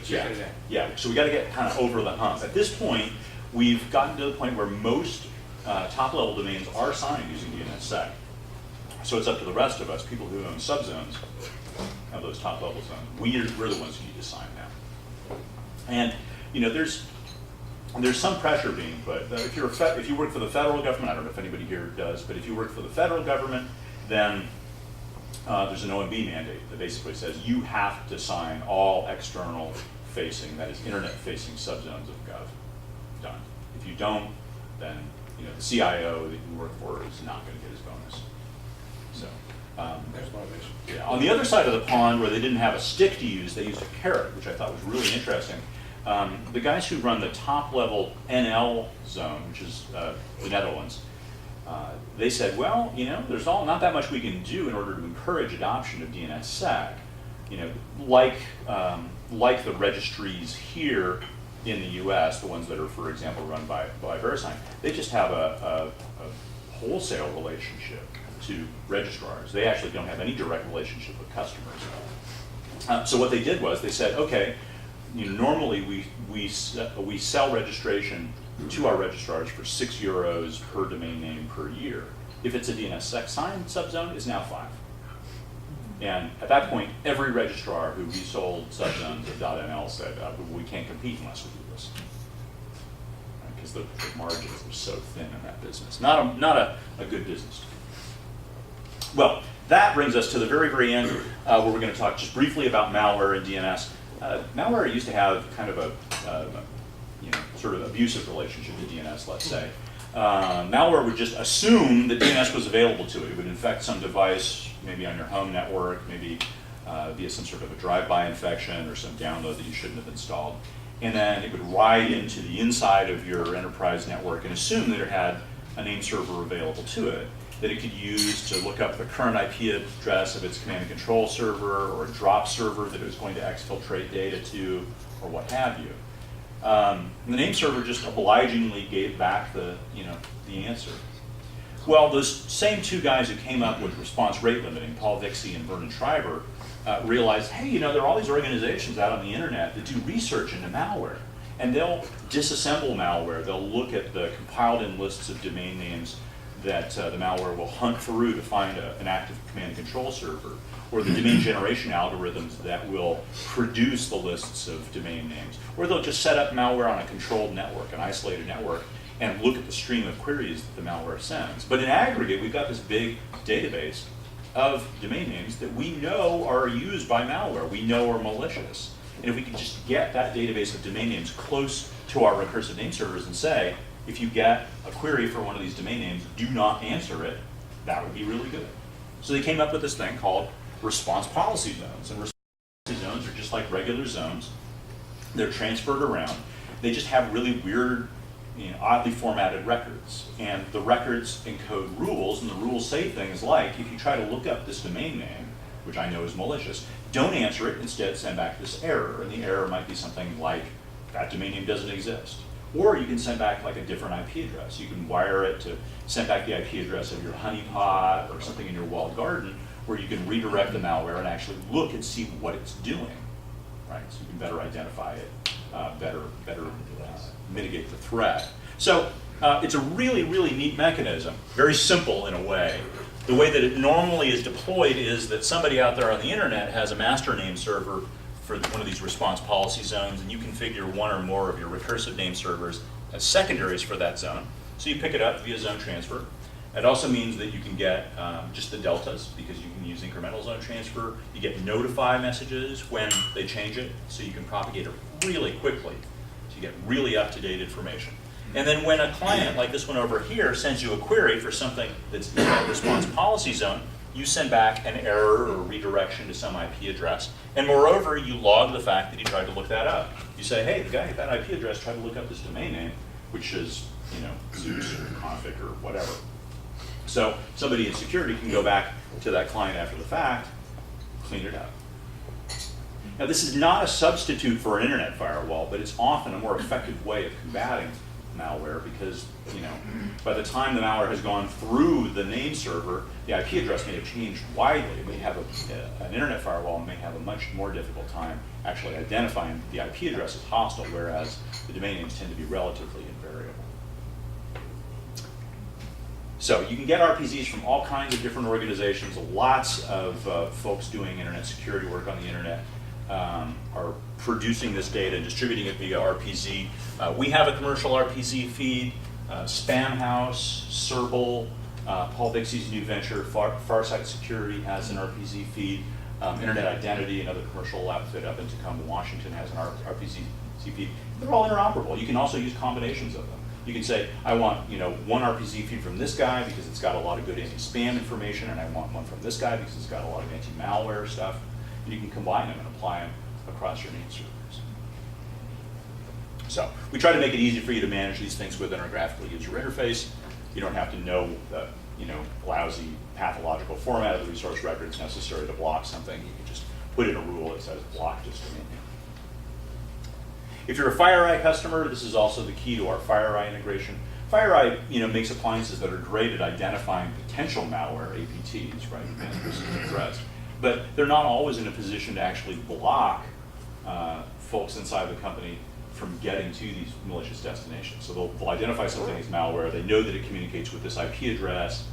chicken and egg. Yeah, so we got to get kind of over the hump. At this point, we've gotten to the point where most top-level domains are signed using DNSSEC. So it's up to the rest of us, people who own subzones, of those top level zones. We're the ones who need to sign now. And there's some pressure being put. If you work for the federal government, I don't know if anybody here does, but if you work for the federal government, then there's an OMB mandate that basically says you have to sign all external facing, that is internet facing subzones of Gov done. If you don't, then the CIO that you work for is not going to get his bonus. So There's motivation. yeah. On the other side of the pond, where they didn't have a stick to use, they used a carrot, which I thought was really interesting. The guys who run the top level NL zone, which is the Netherlands, they said, well, there's not that much we can do in order to encourage adoption of DNSSEC. Like the registries here in the U.S., the ones that are, for example, run by VeriSign, they just have a wholesale relationship to registrars. They actually don't have any direct relationship with customers. So what they did was they said, okay, normally we sell registration to our registrars for €6 per domain name per year. If it's a DNSSEC signed subzone, it's now 5. And at that point, every registrar who resold subzones of .nl said, we can't compete unless we do this. Because the margins are so thin in that business. Not a good business. Well, that brings us to the very, very end, where we're going to talk just briefly about malware and DNS. Malware used to have kind of a sort of abusive relationship to DNS, let's say. Malware would just assume that DNS was available to it. It would infect some device, maybe on your home network, maybe via some sort of a drive-by infection or some download that you shouldn't have installed. And then it would ride into the inside of your enterprise network and assume that it had a name server available to it that it could use to look up the current IP address of its command and control server or a drop server that it was going to exfiltrate data to, or what have you. And the name server just obligingly gave back the answer. Well, those same two guys who came up with response rate limiting, Paul Vixie and Vernon Schreiber, realized, hey, there are all these organizations out on the internet that do research into malware. And they'll disassemble malware. They'll look at the compiled-in lists of domain names that the malware will hunt through to find an active command and control server, or the domain generation algorithms that will produce the lists of domain names. Or they'll just set up malware on a controlled network, an isolated network, and look at the stream of queries that the malware sends. But in aggregate, we've got this big database of domain names that we know are used by malware, we know are malicious. And if we could just get that database of domain names close to our recursive name servers and say, if you get a query for one of these domain names, do not answer it, that would be really good. So they came up with this thing called response policy zones. And response policy zones are just like regular zones. They're transferred around. They just have really weird, oddly formatted records. And the records encode rules, and the rules say things like, if you try to look up this domain name, which I know is malicious, don't answer it, instead send back this error. And the error might be something like, that domain name doesn't exist. Or you can send back like a different IP address. You can wire it to send back the IP address of your honeypot or something in your walled garden, where you can redirect the malware and actually look and see what it's doing, right? So you can better identify it, better mitigate the threat. So it's a really, really neat mechanism, very simple in a way. The way that it normally is deployed is that somebody out there on the internet has a master name server for one of these response policy zones, and you configure one or more of your recursive name servers as secondaries for that zone. So you pick it up via zone transfer. It also means that you can get just the deltas, because you can use incremental zone transfer. You get notify messages when they change it, so you can propagate it really quickly. So you get really up-to-date information. And then when a client, like this one over here, sends you a query for something that's in that response policy zone, you send back an error or redirection to some IP address. And moreover, you log the fact that he tried to look that up. You say, hey, the guy at that IP address tried to look up this domain name, which is, Zeus or config or whatever. So somebody in security can go back to that client after the fact, clean it up. Now, this is not a substitute for an internet firewall, but it's often a more effective way of combating malware, because by the time the malware has gone through the name server, the IP address may have changed widely. It may have an internet firewall may have a much more difficult time actually identifying the IP address as hostile, whereas the domain names tend to be relatively invariable. So you can get RPZs from all kinds of different organizations. Lots of folks doing internet security work on the internet are producing this data and distributing it via RPZ. We have a commercial RPZ feed. Spamhaus, Serble, Paul Bixie's new venture, Farsight Security has an RPZ feed. Internet Identity, another commercial outfit up in Tacoma, Washington, has an RPZ feed. They're all interoperable. You can also use combinations of them. You can say, I want one RPZ feed from this guy because it's got a lot of good anti-spam information, and I want one from this guy because it's got a lot of anti-malware stuff. And you can combine them and apply them across your name servers. So we try to make it easy for you to manage these things within our graphical user interface. You don't have to know the lousy pathological format of the resource records necessary to block something. You can just put in a rule that says block just domain name. If you're a FireEye customer, this is also the key to our FireEye integration. FireEye, makes appliances that are great at identifying potential malware, APTs, right, advanced persistent threats, but they're not always in a position to actually block folks inside the company from getting to these malicious destinations. So they'll identify something as malware. They know that it communicates with this IP address,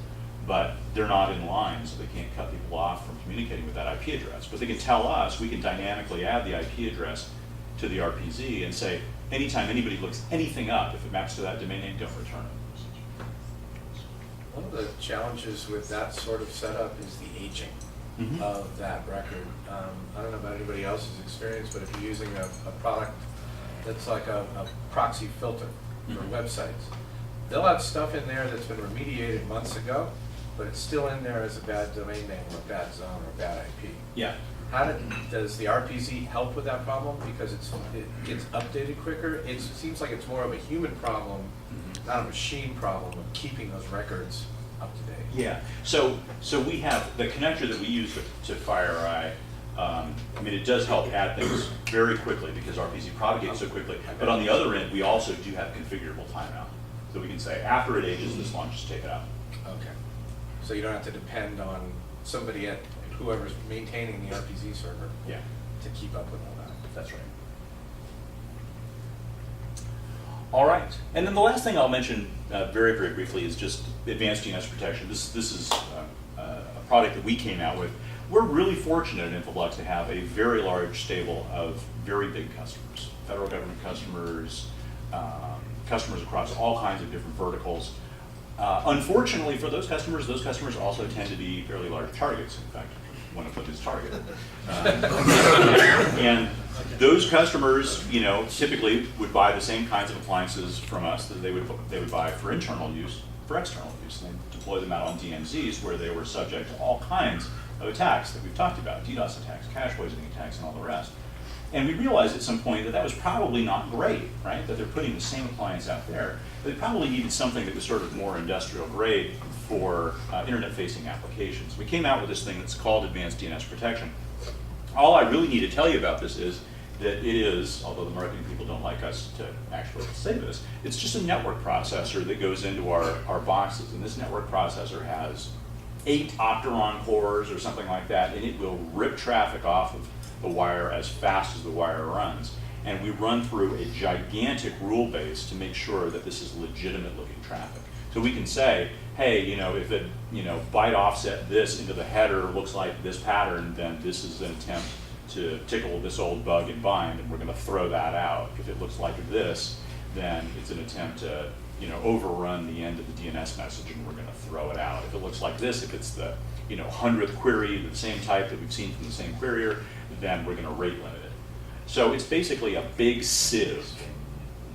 but they're not in line, so they can't cut people off from communicating with that IP address. But they can tell us, we can dynamically add the IP address to the RPZ and say, anytime anybody looks anything up, if it maps to that domain name, don't return it. One of the challenges with that sort of setup is the aging of that record. I don't know about anybody else's experience, but if you're using a product that's like a proxy filter for websites, they'll have stuff in there that's been remediated months ago, but it's still in there as a bad domain name or a bad zone or a bad IP. Yeah. Does the RPZ help with that problem because it gets updated quicker? It seems like it's more of a human problem, not a machine problem of keeping those records up to date. Yeah, so we have the connector that we use to FireEye. It does help add things very quickly because RPZ propagates so quickly. But on the other end, we also do have configurable timeout. So we can say, after it ages this long, just take it out. Okay. So you don't have to depend on somebody at whoever's maintaining the RPZ server to keep up with all that. That's right. All right, and then the last thing I'll mention very, very briefly is just advanced DNS protection. This is a product that we came out with. We're really fortunate at Infoblox to have a very large stable of very big customers, federal government customers, customers across all kinds of different verticals. Unfortunately for those customers also tend to be fairly large targets. In fact, one of them is Target. And those customers, typically would buy the same kinds of appliances from us that they would buy for internal use, for external use. And they deploy them out on DMZs where they were subject to all kinds of attacks that we've talked about, DDoS attacks, cache poisoning attacks, and all the rest. And we realized at some point that that was probably not great, right? That they're putting the same appliance out there. They probably needed something that was sort of more industrial grade for internet-facing applications. We came out with this thing that's called Advanced DNS Protection. All I really need to tell you about this is that it is, although the marketing people don't like us to actually say this, it's just a network processor that goes into our boxes. And this network processor has 8 Opteron cores or something like that, and it will rip traffic off of the wire as fast as the wire runs. And we run through a gigantic rule base to make sure that this is legitimate looking traffic. So we can say, hey, if it, byte offset this into the header looks like this pattern, then this is an attempt to tickle this old bug in bind, and we're going to throw that out. If it looks like this, then it's an attempt to, overrun the end of the DNS message, and we're going to throw it out. If it looks like this, if it's the, 100th query of the same type that we've seen from the same querier, then we're going to rate limit it. So it's basically a big sieve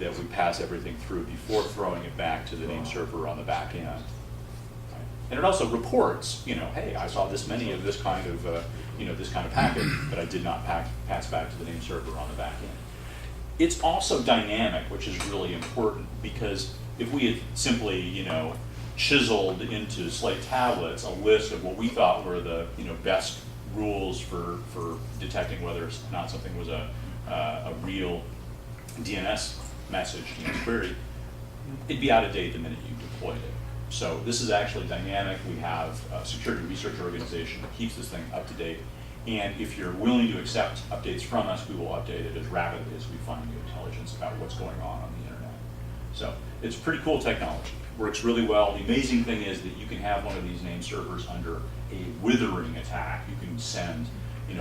that we pass everything through before throwing it back to the name server on the back end. Right? And it also reports, hey, I saw this many of this kind of, this kind of packet, but I did not pass back to the name server on the back end. It's also dynamic, which is really important, because if we had simply, chiseled into slate tablets a list of what we thought were the, best rules for detecting whether or not something was a real DNS message, query, it'd be out of date the minute you deployed it. So this is actually dynamic. We have a security research organization that keeps this thing up to date. And if you're willing to accept updates from us, we will update it as rapidly as we find new intelligence about what's going on the internet. So it's pretty cool technology. works really well. The amazing thing is that you can have one of these name servers under a withering attack. You can send,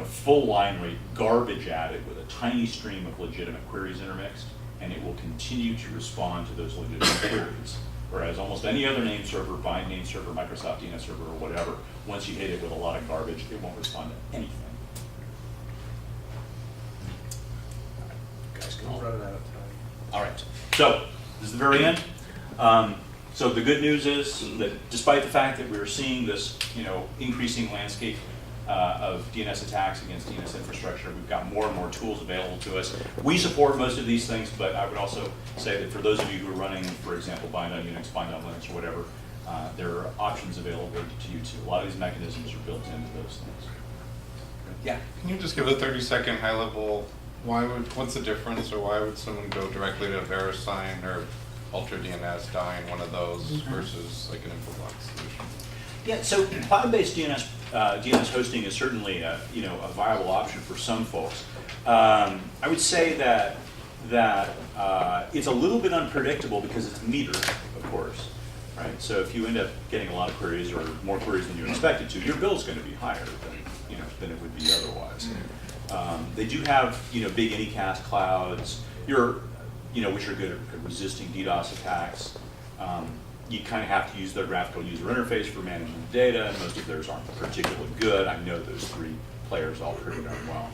full line rate garbage at it with a tiny stream of legitimate queries intermixed, and it will continue to respond to those legitimate queries. Whereas almost any other name server, Bind name server, Microsoft DNS server, or whatever, once you hit it with a lot of garbage, it won't respond to anything. You guys can all. We're running out of time. All right, so this is the very end. So the good news is that despite the fact that we're seeing this, increasing landscape of DNS attacks against DNS infrastructure, we've got more and more tools available to us. We support most of these things, but I would also say that for those of you who are running, for example, Bind on Unix, Bind on Linux, or whatever, there are options available to you too. A lot of these mechanisms are built into those things. Yeah. Can you just give a 30-second high-level, what's the difference, or why would someone go directly to VeriSign or Ultra DNS, dying one of those versus like an Infoblox solution? Yeah, so cloud-based DNS hosting is certainly a viable option for some folks. I would say that it's a little bit unpredictable because it's metered, of course, right? So if you end up getting a lot of queries or more queries than you expected to, your bill's going to be higher than it would be otherwise. They do have big Anycast clouds, which are good at resisting DDoS attacks. You kind of have to use their graphical user interface for managing the data, and most of theirs aren't particularly good. I know those three players all pretty darn well.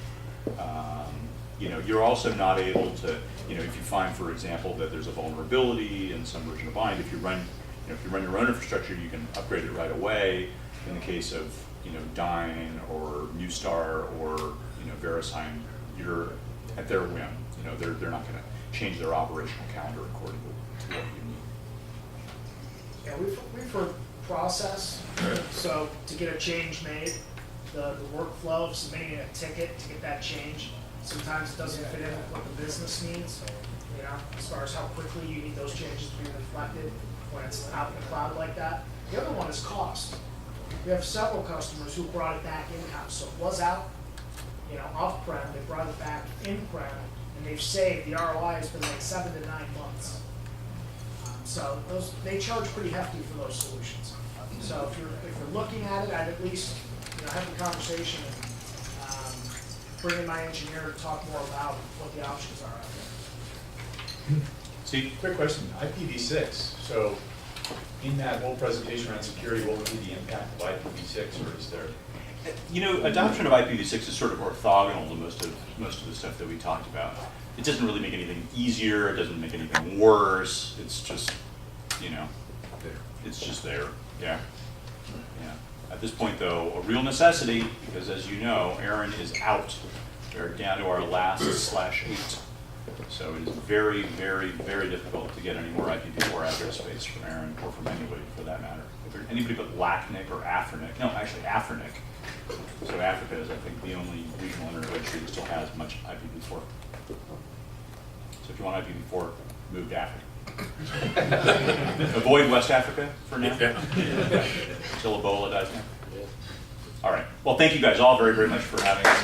You're also not able to, if you find, for example, that there's a vulnerability in some version of Bind, if you run your own infrastructure, you can upgrade it right away. In the case of Dyn or Newstar or VeriSign, you're at their whim. They're not going to change their operational calendar according to what you need. Yeah, we've heard process, so to get a change made, the workflow of submitting a ticket to get that change, sometimes it doesn't fit in with what the business needs, as far as how quickly you need those changes to be reflected when it's out in the cloud like that. The other one is cost. We have several customers who brought it back in-house, so it was out, off-prem, they brought it back in-prem, and they've saved, the ROI has been like 7 to 9 months. So they charge pretty hefty for those solutions. So if you're looking at it, I'd at least have the conversation and bring in my engineer to talk more about what the options are out there. Steve? Quick question, IPv6. So in that whole presentation around security, what would be the impact of IPv6, or is there? Adoption of IPv6 is sort of orthogonal to most of the stuff that we talked about. It doesn't really make anything easier. It doesn't make anything worse. It's just, it's just there. Yeah. At this point, though, a real necessity, because as you know, Aaron is out. We're down to our last /8. So it is very, very, very difficult to get any more IPv4 address space from Aaron, or from anybody for that matter. If there's anybody but LACNIC or Afrinic. No, actually Afrinic. So Africa is, I think, the only regional internet registry that still has much IPv4. So if you want IPv4, move to Africa. Avoid West Africa for now. Until Ebola dies down. All right. Well, thank you guys all very, very much for having us.